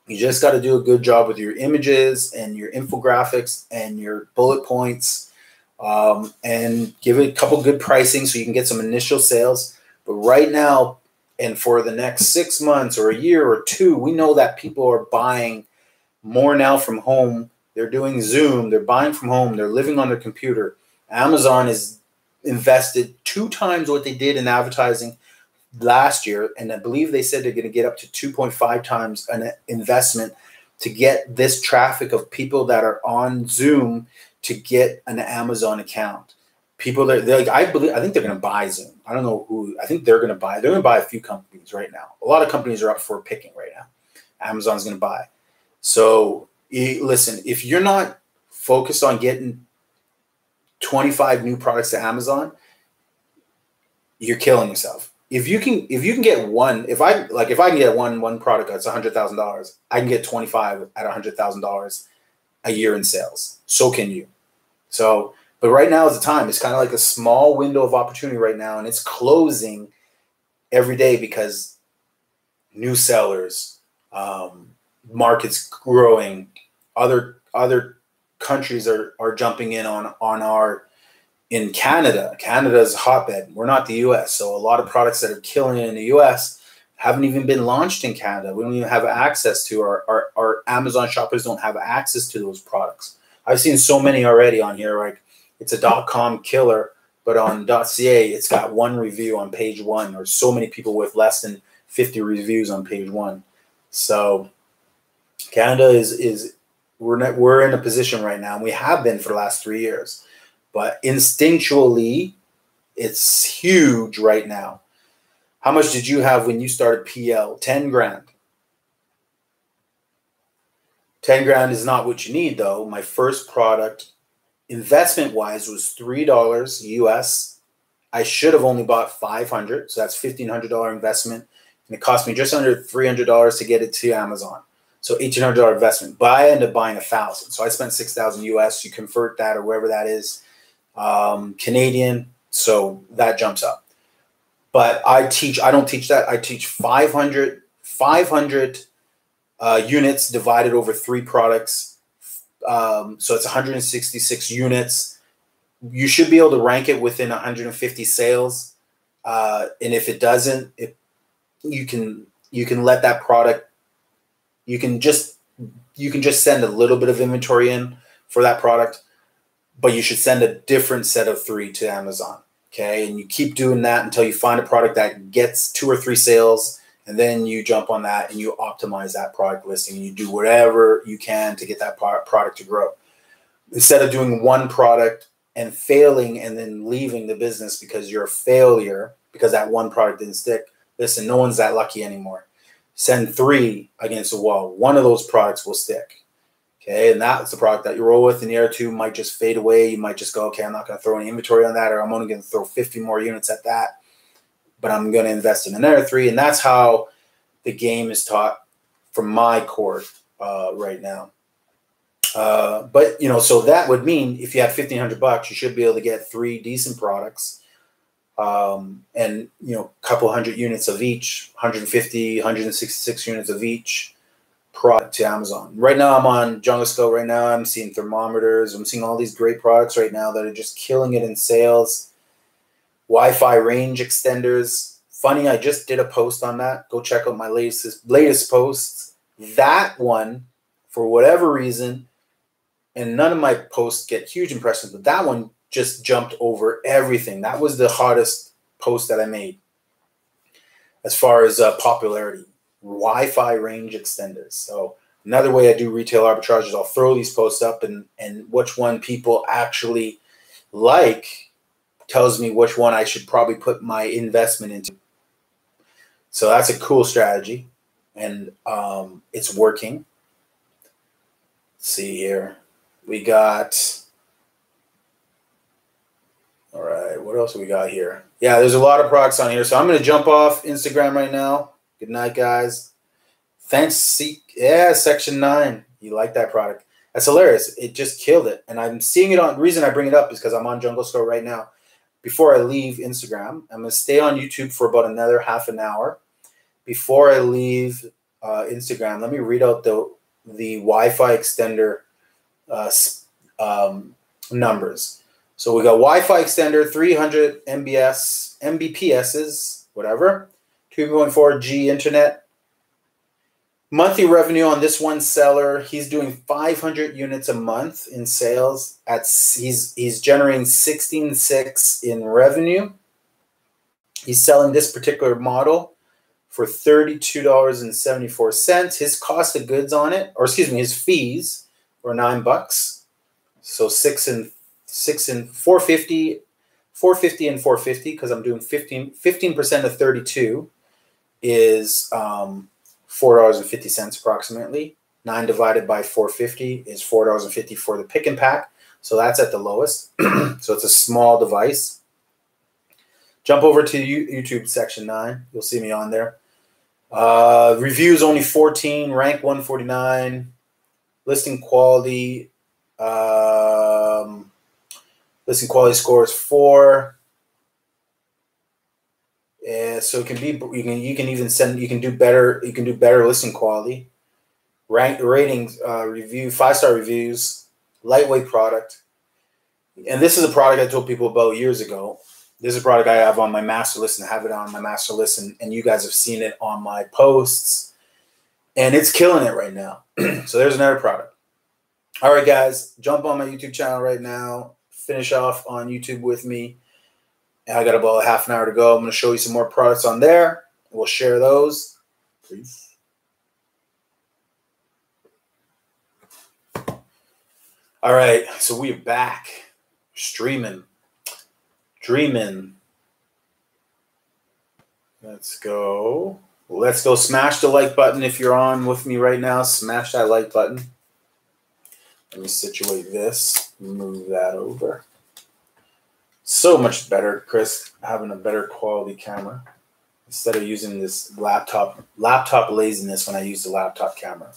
You just got to do a good job with your images and your infographics and your bullet points, and give it a couple good pricing so you can get some initial sales. But right now, and for the next 6 months or a year or 2, we know that people are buying more now from home. They're doing Zoom. They're buying from home. They're living on their computer. Amazon has invested 2 times what they did in advertising last year, and I believe they said they're going to get up to 2.5 times an investment to get this traffic of people that are on Zoom to get an Amazon account. People that they're like, I think they're going to buy Zoom. I don't know who. I think they're going to buy. They're going to buy a few companies right now. A lot of companies are up for picking right now. Amazon's going to buy. So listen, if you're not focused on getting 25 new products to Amazon, you're killing yourself. If you can get one, if I can get one product that's $100,000, I can get 25 at $100,000 a year in sales. So can you. So, but right now is the time. It's kind of like a small window of opportunity right now, and it's closing every day because new sellers, markets growing, other countries are jumping in on our. In Canada, Canada's a hotbed. We're not the US. So a lot of products that are killing it in the US haven't even been launched in Canada. We don't even have access to, our Amazon shoppers don't have access to those products. I've seen so many already on here. Like, it's a .com killer, but on .ca, it's got 1 review on page 1, or so many people with less than 50 reviews on page 1. So Canada we're in a position right now, and we have been for the last 3 years. But instinctually, it's huge right now. How much did you have when you started PL? 10 grand. 10 grand is not what you need, though. My first product, investment-wise, was $3 US. I should have only bought 500, so that's $1,500 investment. And it cost me just under $300 to get it to Amazon. So $1,800 investment. But I ended up buying 1,000. So I spent 6,000 US. You convert that, or wherever that is, Canadian, so that jumps up. But I don't teach that. I teach 500 units divided over 3 products. So it's 166 units. You should be able to rank it within 150 sales. And if it doesn't, you can let that product, you can just send a little bit of inventory in for that product. But you should send a different set of 3 to Amazon, okay? And you keep doing that until you find a product that gets 2 or 3 sales, and then you jump on that and you optimize that product listing, and you do whatever you can to get that product to grow. Instead of doing one product and failing and then leaving the business because you're a failure because that one product didn't stick, listen, no one's that lucky anymore. Send 3 against the wall. One of those products will stick. Okay, and that's the product that you roll with, and the other 2 might just fade away. You might just go, okay, I'm not going to throw any inventory on that, or I'm only going to throw 50 more units at that, but I'm going to invest in another 3. And that's how the game is taught from my court right now. But, you know, so that would mean if you had $1,500, you should be able to get 3 decent products, and, you know, a couple hundred units of each, 150, 166 units of each product to Amazon. Right now I'm on Jungle Scout right now. I'm seeing thermometers. I'm seeing all these great products right now that are just killing it in sales. Wi-Fi range extenders. Funny, I just did a post on that. Go check out my latest posts. That one, for whatever reason, and none of my posts get huge impressions, but that one just jumped over everything. That was the hottest post that I made as far as popularity. Wi-Fi range extenders. So another way I do retail arbitrage is I'll throw these posts up, and which one people actually like tells me which one I should probably put my investment into. So that's a cool strategy, and it's working. Let's see here. We got, all right, what else we got here? Yeah, there's a lot of products on here. So I'm going to jump off Instagram right now. Good night, guys. Thanks. Yeah, Section 9. You like that product. That's hilarious. It just killed it. And I'm seeing it on, the reason I bring it up is because I'm on Jungle Scout right now. Before I leave Instagram, I'm going to stay on YouTube for about another half an hour. Before I leave Instagram, let me read out the Wi-Fi extender numbers. So we got Wi-Fi extender, 300 Mbps's, whatever, 2.4G internet. Monthly revenue on this one seller, he's doing 500 units a month in sales. He's generating 16.6 in revenue. He's selling this particular model for $32.74. His cost of goods on it, or excuse me, his fees were $9. So 6 and 450, 450 and 450, because I'm doing 15% of 32 is $4.50 approximately. 9 divided by 450 is $4.50 for the pick and pack. So that's at the lowest. So it's a small device. Jump over to YouTube Section 9. You'll see me on there. Reviews only 14, rank 149. Listing quality. Listing quality score is 4. So it can be, you can even send, you can do better listing quality. Ratings, review, 5-star reviews, lightweight product. And this is a product I told people about years ago. This is a product I have on my master list, and I have it on my master list, and you guys have seen it on my posts, and it's killing it right now. So there's another product. All right, guys, jump on my YouTube channel right now. Finish off on YouTube with me. I got about half an hour to go. I'm going to show you some more products on there. We'll share those. Please. All right, so we're back. Streaming. Dreaming. Let's go. Let's go. Smash the like button if you're on with me right now. Smash that like button. Let me situate this. Move that over. So much better, Chris, having a better quality camera instead of using this laptop laziness when I use the laptop camera.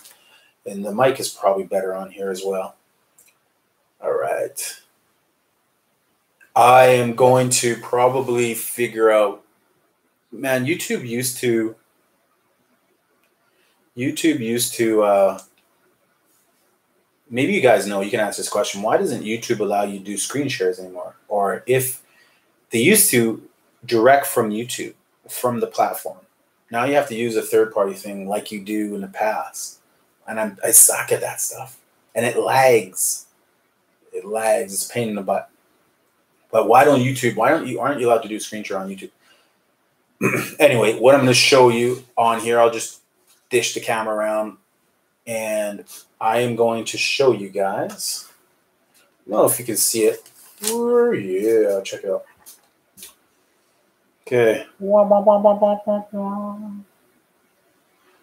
And the mic is probably better on here as well. All right. I am going to probably figure out, man, YouTube used to maybe you guys know, you can ask this question. Why doesn't YouTube allow you to do screen shares anymore? Or if they used to direct from YouTube, from the platform. Now you have to use a third-party thing like you do in the past. And I suck at that stuff. And it lags. It lags. It's a pain in the butt. But why don't YouTube, aren't you allowed to do screen share on YouTube? Anyway, what I'm going to show you on here, I'll just dish the camera around, and I am going to show you guys. I don't know if you can see it. Yeah, check it out. Okay.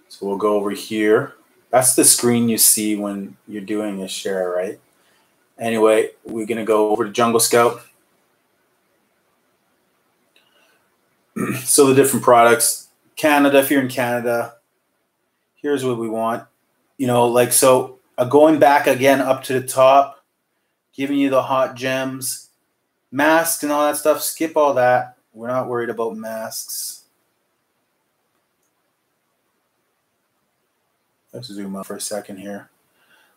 So we'll go over here. That's the screen you see when you're doing a share, right? Anyway, we're going to go over to Jungle Scout. So the different products. Canada, if you're in Canada, here's what we want. You know, like, so going back again up to the top, giving you the hot gems, masks and all that stuff. Skip all that. We're not worried about masks. Let's zoom out for a second here.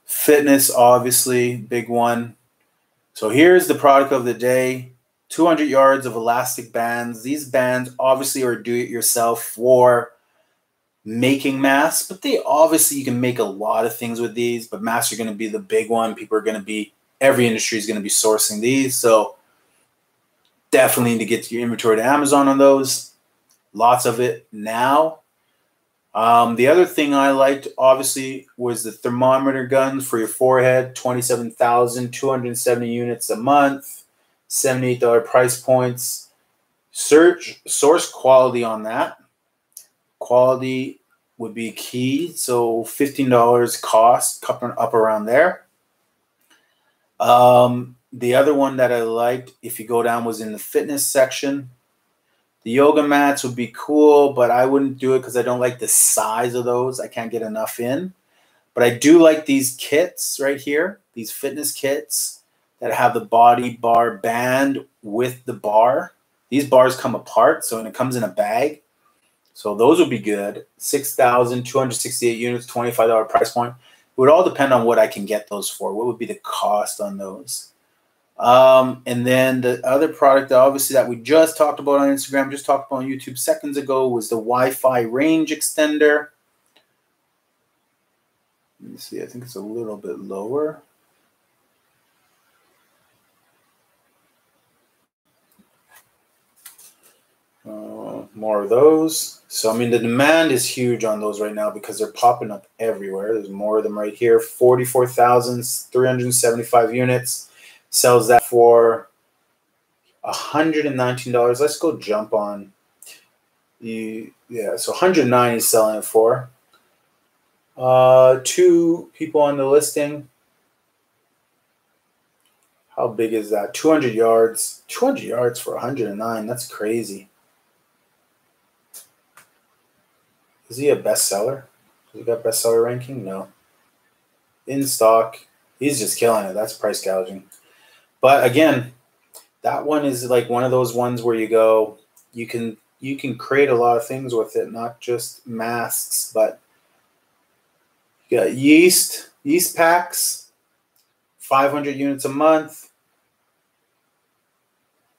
Fitness, obviously, big one. So here's the product of the day. 200 yards of elastic bands. These bands obviously are do-it-yourself for making masks, but they obviously, you can make a lot of things with these, but masks are going to be the big one. People are going to be, every industry is going to be sourcing these. So definitely need to get your inventory to Amazon on those. Lots of it now. The other thing I liked, obviously, was the thermometer guns for your forehead. 27,270 units a month, $78 price points. Source quality on that. Quality would be key. So $15 cost, up around there. The other one that I liked, if you go down, was in the fitness section. The yoga mats would be cool, but I wouldn't do it because I don't like the size of those. I can't get enough in. But I do like these kits right here, these fitness kits that have the body bar band with the bar. These bars come apart, so it comes in a bag. So those would be good. 6,268 units, $25 price point. It would all depend on what I can get those for. What would be the cost on those? And then the other product, obviously, that we just talked about on Instagram, just talked about on YouTube seconds ago, was the Wi-Fi range extender. Let me see. I think it's a little bit lower. More of those. So, I mean, the demand is huge on those right now because they're popping up everywhere. There's more of them right here. 44,375 units. Sells that for $119. Let's go jump on. Yeah, so 109 is selling it for. 2 people on the listing. How big is that? 200 yards. 200 yards for 109. That's crazy. Is he a bestseller? Has he got bestseller ranking? No. In stock. He's just killing it. That's price gouging. But again, that one is like one of those ones where you go, you can create a lot of things with it, not just masks, but you got yeast packs, 500 units a month.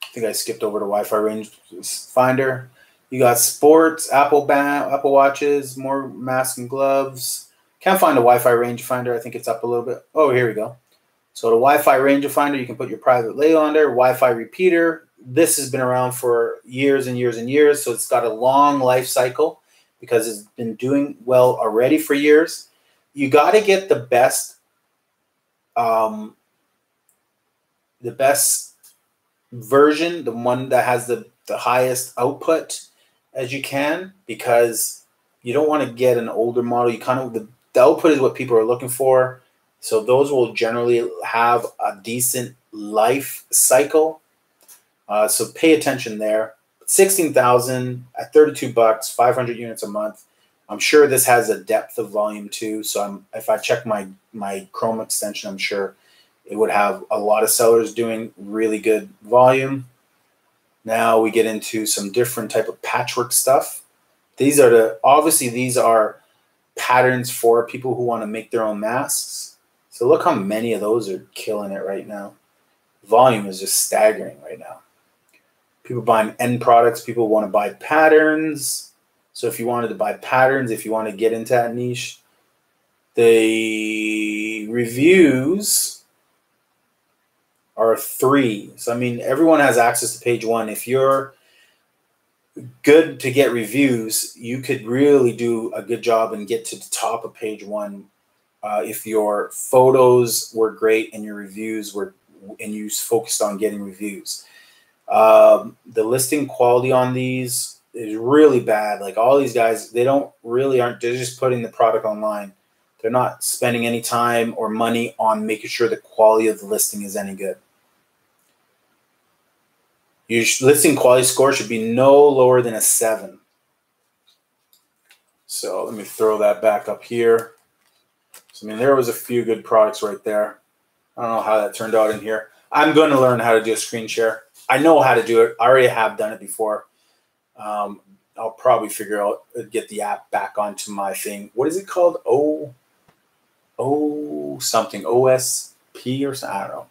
I think I skipped over to Wi-Fi range finder. You got sports, Apple Watches, more masks and gloves. Can't find a Wi-Fi range finder. I think it's up a little bit. Oh, here we go. So the Wi-Fi range finder, you can put your private label on there. Wi-Fi repeater. This has been around for years and years and years, so it's got a long life cycle because it's been doing well already for years. You got to get the best version, the one that has the highest output as you can, because you don't want to get an older model. You kind of the output is what people are looking for. So those will generally have a decent life cycle. So pay attention there. 16,000 at $32, 500 units a month. I'm sure this has a depth of volume too. So if I check my Chrome extension, I'm sure it would have a lot of sellers doing really good volume. Now we get into some different type of patchwork stuff. These are patterns for people who want to make their own masks. So look how many of those are killing it right now. Volume is just staggering right now. People buying end products. People want to buy patterns. So if you wanted to buy patterns, if you want to get into that niche, the reviews are 3. So, I mean, everyone has access to page 1. If you're good to get reviews, you could really do a good job and get to the top of page 1. If your photos were great and your reviews were, and you focused on getting reviews. The listing quality on these is really bad. Like all these guys, they're just putting the product online. They're not spending any time or money on making sure the quality of the listing is any good. Your listing quality score should be no lower than a 7. So let me throw that back up here. So, I mean, there was a few good products right there. I don't know how that turned out in here. I'm going to learn how to do a screen share. I know how to do it. I already have done it before. I'll probably figure out, get the app back onto my thing. What is it called? Something, OSP or something. I don't know.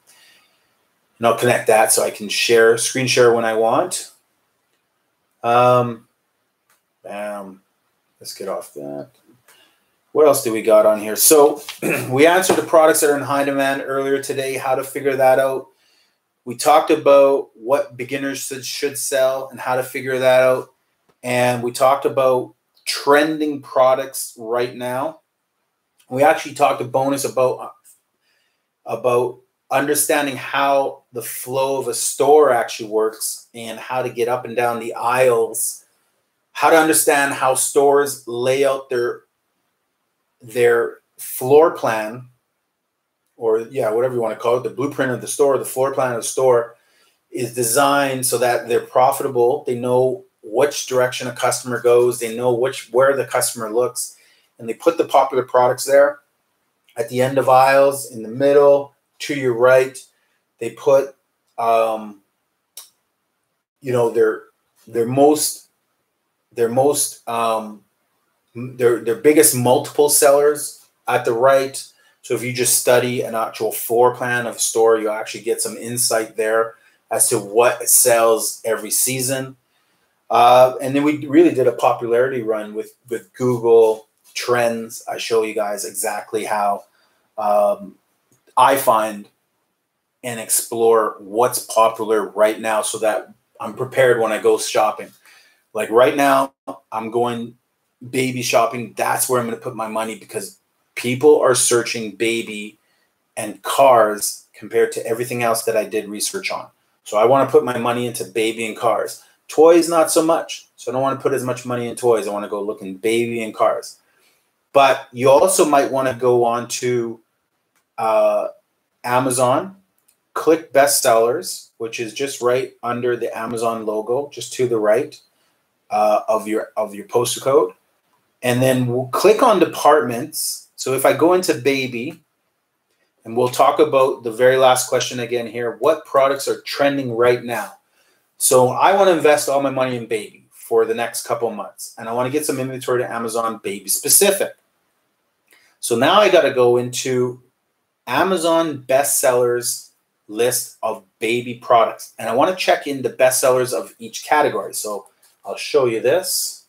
And I'll connect that so I can share, screen share when I want. Bam. Let's get off that. What else do we got on here? So we answered the products that are in high demand earlier today, how to figure that out. We talked about what beginners should sell and how to figure that out. And we talked about trending products right now. We actually talked a bonus about understanding how the flow of a store actually works and how to get up and down the aisles, how to understand how stores lay out their floor plan, or whatever you want to call it, the blueprint of the store, the floor plan of the store is designed so that they're profitable. They know which direction a customer goes. They know where the customer looks, and they put the popular products there at the end of aisles, in the middle, to your right. They put, their biggest multiple sellers at the right. So if you just study an actual floor plan of a store, you'll actually get some insight there as to what sells every season. And then we really did a popularity run with Google Trends. I show you guys exactly how I find and explore what's popular right now so that I'm prepared when I go shopping. Like right now, I'm going baby shopping. That's where I'm going to put my money because people are searching baby and cars compared to everything else that I did research on. So I want to put my money into baby and cars. Toys, not so much. So I don't want to put as much money in toys. I want to go look in baby and cars. But you also might want to go on to Amazon, click bestsellers, which is just right under the Amazon logo, just to the right of your postal code. And then we'll click on departments. So if I go into baby, and we'll talk about the very last question again here, what products are trending right now? So I want to invest all my money in baby for the next couple of months. And I want to get some inventory to Amazon baby specific. So now I got to go into Amazon bestsellers list of baby products. And I want to check in the bestsellers of each category. So I'll show you this.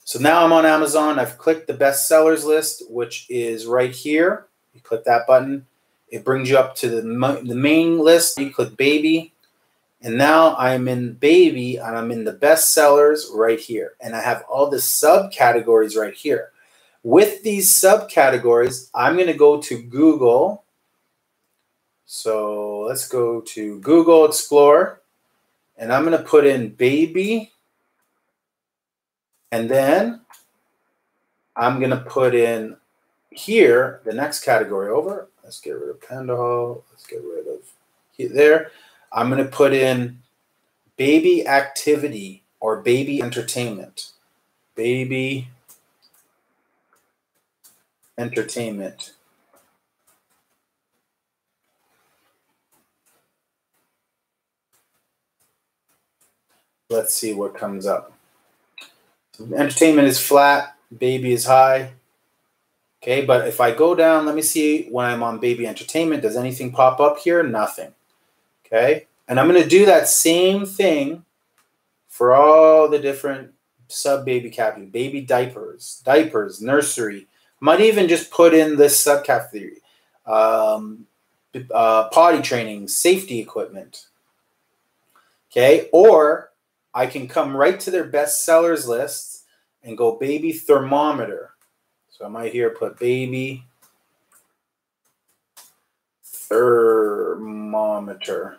So now I'm on Amazon. I've clicked the bestsellers list, which is right here. You click that button. It brings you up to the main list. You click baby. And now I'm in baby and I'm in the bestsellers right here. And I have all the subcategories right here. With these subcategories, I'm going to go to Google. So let's go to Google Explorer. And I'm going to put in baby. And then I'm going to put in here the next category over. Let's get rid of Panda Hall. Let's get rid of there. I'm going to put in baby activity or baby entertainment. Baby entertainment. Let's see what comes up. Entertainment is flat, baby is high. Okay, but if I go down, let me see when I'm on baby entertainment, does anything pop up here? Nothing. Okay, and I'm going to do that same thing for all the different sub-baby categories. Baby diapers, nursery. Might even just put in this subcategory. Potty training, safety equipment. Okay, or I can come right to their best sellers lists and go baby thermometer. So I might here put baby thermometer.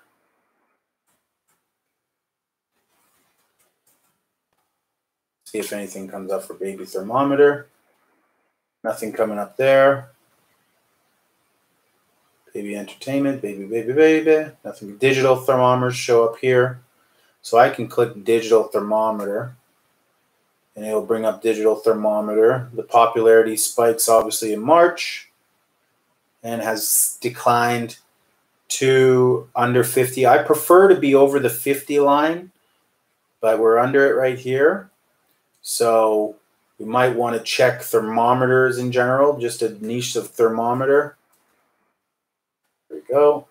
See if anything comes up for baby thermometer. Nothing coming up there. Baby entertainment, baby. Nothing. Digital thermometers show up here. So I can click digital thermometer. and it'll bring up digital thermometer. The popularity spikes obviously in March and has declined to under 50. I prefer to be over the 50 line, but we're under it right here. So we might want to check thermometers in general, just a niche of thermometer. There we go.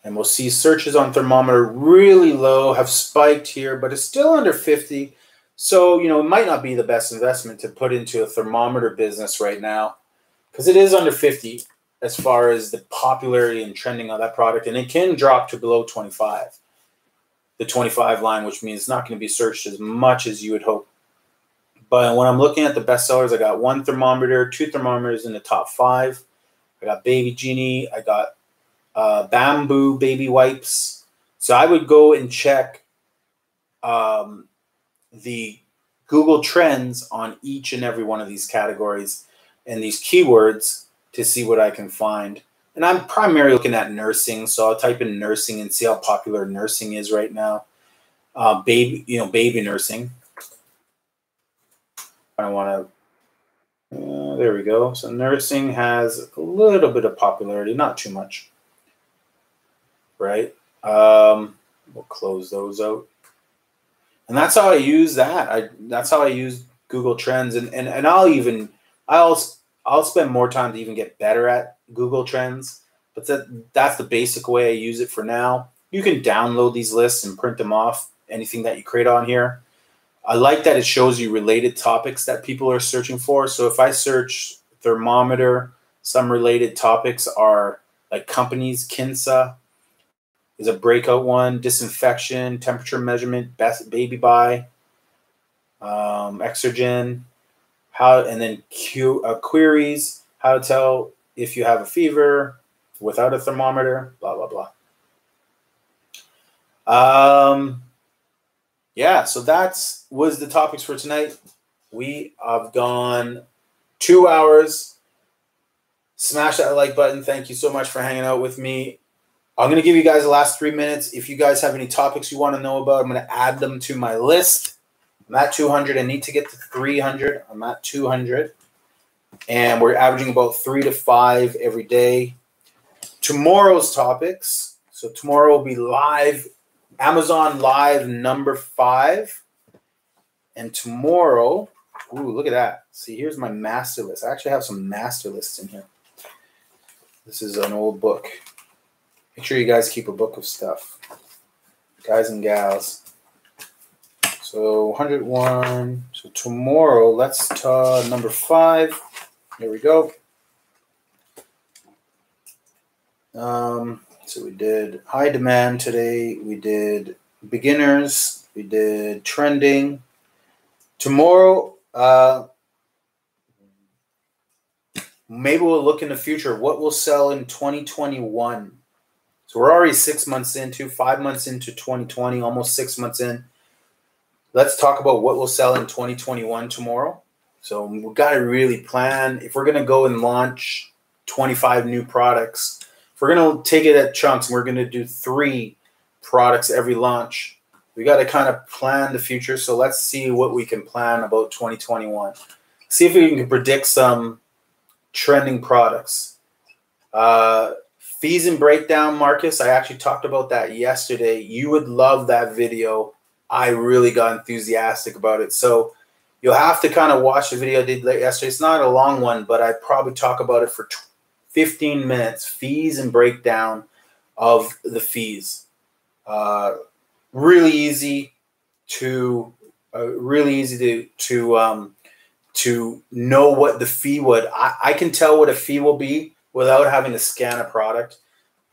And we'll see searches on thermometer really low, have spiked here, but it's still under 50. So, you know, it might not be the best investment to put into a thermometer business right now because it is under 50 as far as the popularity and trending of that product. And it can drop to below 25, the 25 line, which means it's not going to be searched as much as you would hope. But when I'm looking at the best sellers, I got 1 thermometer, 2 thermometers in the top 5. I got Baby Genie. I got Bamboo baby wipes. So I would go and check the Google Trends on each and every one of these categories and these keywords to see what I can find. And I'm primarily looking at nursing, so I'll type in nursing and see how popular nursing is right now. Baby nursing. I want to. There we go. So nursing has a little bit of popularity, not too much. Right? We'll close those out. And that's how I use that. That's how I use Google Trends. And I'll spend more time to even get better at Google Trends. But that's the basic way I use it for now. You can download these lists and print them off, anything that you create on here. I like that it shows you related topics that people are searching for. So if I search thermometer, some related topics are like companies. Kinsa is a breakout one. Disinfection, temperature measurement, best baby buy, Exergen, and then queries, how to tell if you have a fever without a thermometer, blah, blah, blah. Yeah, so that was the topics for tonight. We have gone 2 hours. Smash that like button. Thank you so much for hanging out with me. I'm going to give you guys the last 3 minutes. If you guys have any topics you want to know about, I'm going to add them to my list. I'm at 200. I need to get to 300. I'm at 200. And we're averaging about 3 to 5 every day. Tomorrow's topics. So tomorrow will be live, Amazon Live number 5. And tomorrow, ooh, look at that. See, here's my master list. I actually have some master lists in here. This is an old book. Make sure you guys keep a book of stuff, guys and gals. So 101. So tomorrow, let's talk number 5. Here we go. So we did high demand today. We did beginners. We did trending. Tomorrow, maybe we'll look in the future. What will sell in 2021? So we're already 5 months into 2020, almost 6 months in. Let's talk about what will sell in 2021 tomorrow. So we've got to really plan. If we're going to go and launch 25 new products, if we're going to take it at chunks and we're going to do 3 products every launch, we got to kind of plan the future. So let's see what we can plan about 2021. See if we can predict some trending products. Fees and breakdown, Marcus. I actually talked about that yesterday. You would love that video. I really got enthusiastic about it. So you'll have to kind of watch the video I did yesterday. It's not a long one, but I probably talk about it for 15 minutes. Fees and breakdown of the fees. Really easy to know what the fee would. I can tell what a fee will be without having to scan a product.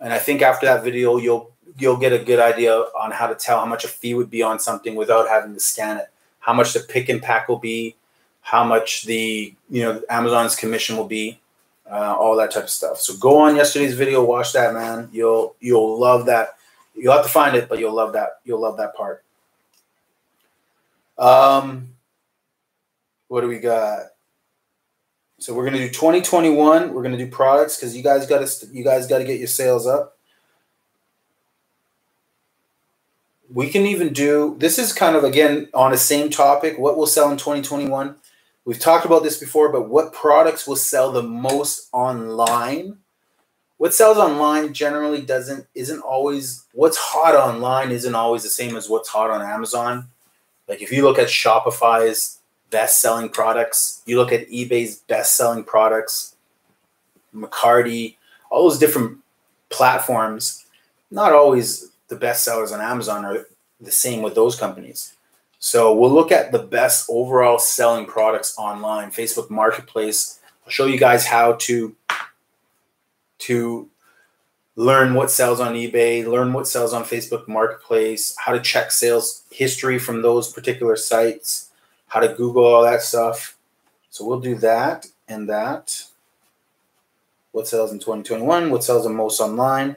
And I think after that video, you'll get a good idea on how to tell how much a fee would be on something without having to scan it. How much the pick and pack will be, how much the Amazon's commission will be, all that type of stuff. So go on yesterday's video, watch that, man. You'll love that. You'll have to find it, but you'll love that. You'll love that part. What do we got? So we're gonna do 2021. We're gonna do products because you guys got to get your sales up. we can even do, this is kind of, again, on the same topic, what will sell in 2021. We've talked about this before, but what products will sell the most online? What sells online generally isn't always, what's hot online isn't always the same as what's hot on Amazon. Like if you look at Shopify's best-selling products, you look at eBay's best-selling products, McCarty, all those different platforms, not always the best sellers on Amazon are the same with those companies. So we'll look at the best overall selling products online, Facebook Marketplace. I'll show you guys how to learn what sells on eBay, learn what sells on Facebook Marketplace, how to check sales history from those particular sites, how to Google all that stuff. So we'll do that and that. What sells in 2021? What sells the most online?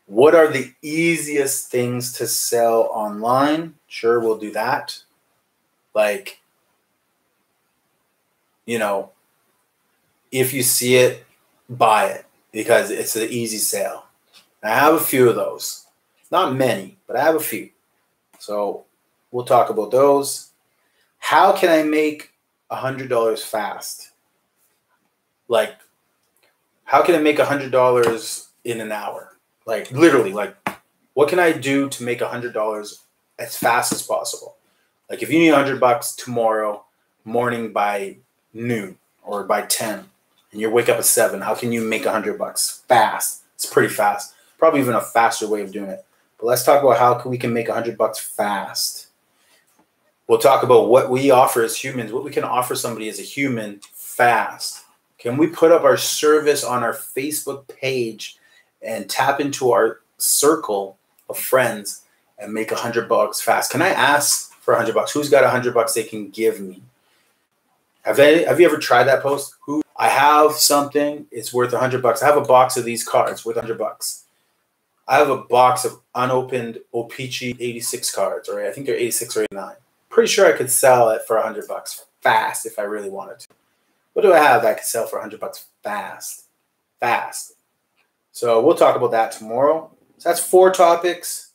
What are the easiest things to sell online? Sure, we'll do that. Like, you know, if you see it, buy it because it's an easy sale. I have a few of those. Not many, but I have a few. So we'll talk about those. How can I make $100 fast? Like, how can I make $100 in an hour? Like literally, like what can I do to make $100 as fast as possible? Like if you need $100 tomorrow morning by noon or by 10 and you wake up at 7, how can you make $100 fast? It's pretty fast. Probably even a faster way of doing it. But let's talk about how we can make $100 fast. We'll talk about what we offer as humans, what we can offer somebody as a human fast. Can we put up our service on our Facebook page and tap into our circle of friends and make $100 fast? Can I ask for $100? Who's got $100 they can give me? Have you ever tried that post? I have something, it's worth $100. I have a box of these cards worth $100. I have a box of unopened O-Pee-Chee 86 cards, or I think they're 86 or 89. Pretty sure I could sell it for $100 fast if I really wanted to. What do I have that I could sell for $100 fast? Fast. So we'll talk about that tomorrow. So that's 4 topics.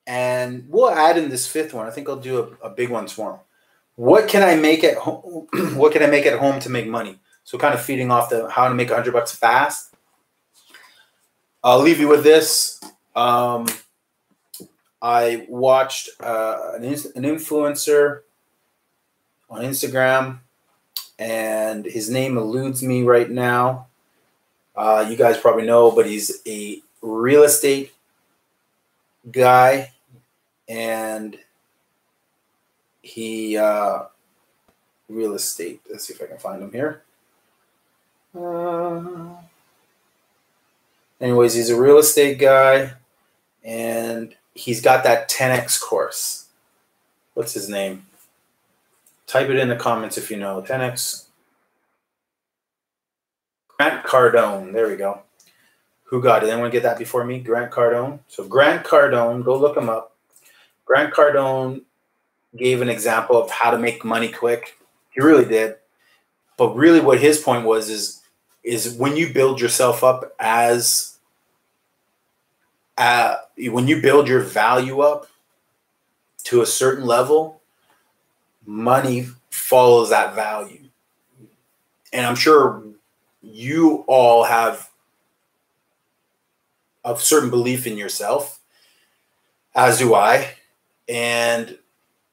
And we'll add in this 5th one. I think I'll do a big one tomorrow. What can I make at home? What can I make at home to make money? So kind of feeding off the how to make $100 fast. I'll leave you with this. I watched an influencer on Instagram, and his name eludes me right now. You guys probably know, but he's a real estate guy, and he real estate. Let's see if I can find him here. Anyways, he's a real estate guy, and he's got that 10x course. What's his name? Type it in the comments if you know. 10x. Grant Cardone. There we go. Who got it? Anyone get that before me? Grant Cardone. So Grant Cardone, go look him up. Grant Cardone gave an example of how to make money quick. He really did. But really what his point was is when you build yourself up as when you build your value up to a certain level, money follows that value. And I'm sure you all have a certain belief in yourself, as do I. And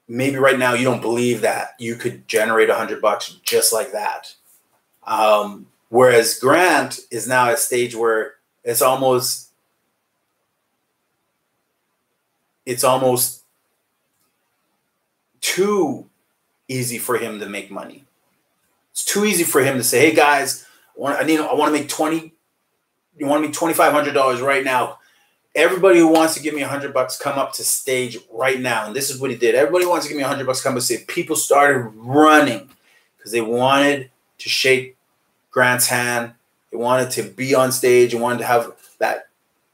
maybe right now you don't believe that you could generate $100 just like that. Whereas Grant is now at a stage where it's almost too easy for him to make money. It's too easy for him to say, "Hey guys, I want to make $2,500 right now. Everybody who wants to give me $100, come up to stage right now." And this is what he did. Everybody wants to give me $100, come up to stage. People started running because they wanted to shake Grant's hand. They wanted to be on stage and wanted to have that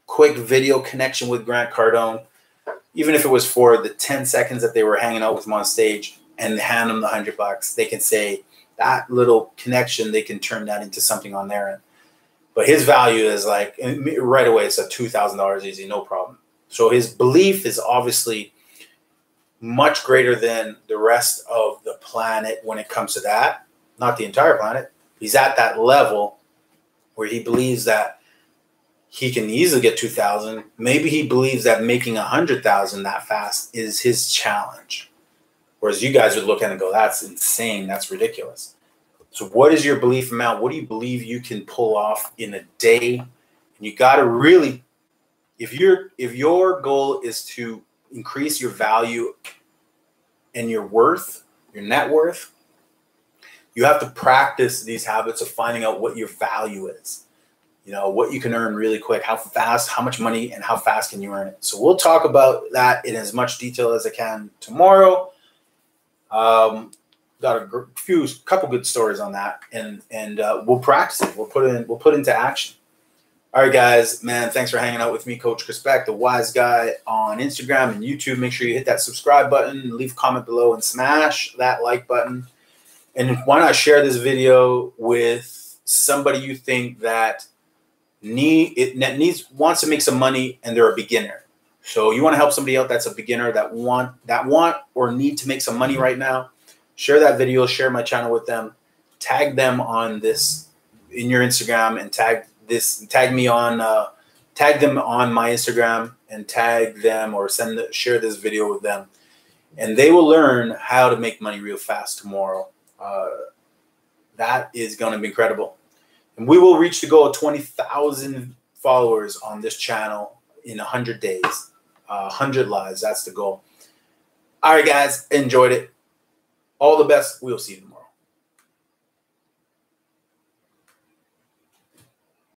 quick video connection with Grant Cardone. Even if it was for the 10 seconds that they were hanging out with him on stage and hand him the $100, they can say that little connection, they can turn that into something on their end. But his value is like right away, it's a $2,000 easy, no problem. So his belief is obviously much greater than the rest of the planet when it comes to that. Not the entire planet. He's at that level where he believes that he can easily get 2,000. Maybe he believes that making 100,000 that fast is his challenge. Whereas you guys would look at it and go, that's insane. That's ridiculous. So what is your belief amount? What do you believe you can pull off in a day? And you got to really, if your goal is to increase your value and your worth, your net worth, you have to practice these habits of finding out what your value is. You know, what you can earn really quick, how fast, how much money, and how fast can you earn it. So we'll talk about that in as much detail as I can tomorrow. Got a couple good stories on that, and we'll practice it. We'll put into action. All right, guys, man, thanks for hanging out with me, Coach Chrispect, the Wise Guy on Instagram and YouTube. Make sure you hit that subscribe button, leave a comment below, and smash that like button. And why not share this video with somebody you think that wants to make some money and they're a beginner. So you want to help somebody out that's a beginner that want or need to make some money right now. Share that video, share my channel with them, tag them on this in your Instagram, and tag them on my Instagram, and tag them or share this video with them, and they will learn how to make money real fast tomorrow. That is going to be incredible. And we will reach the goal of 20,000 followers on this channel in 100 days, 100 lives. That's the goal. All right, guys, enjoyed it. All the best. We'll see you tomorrow.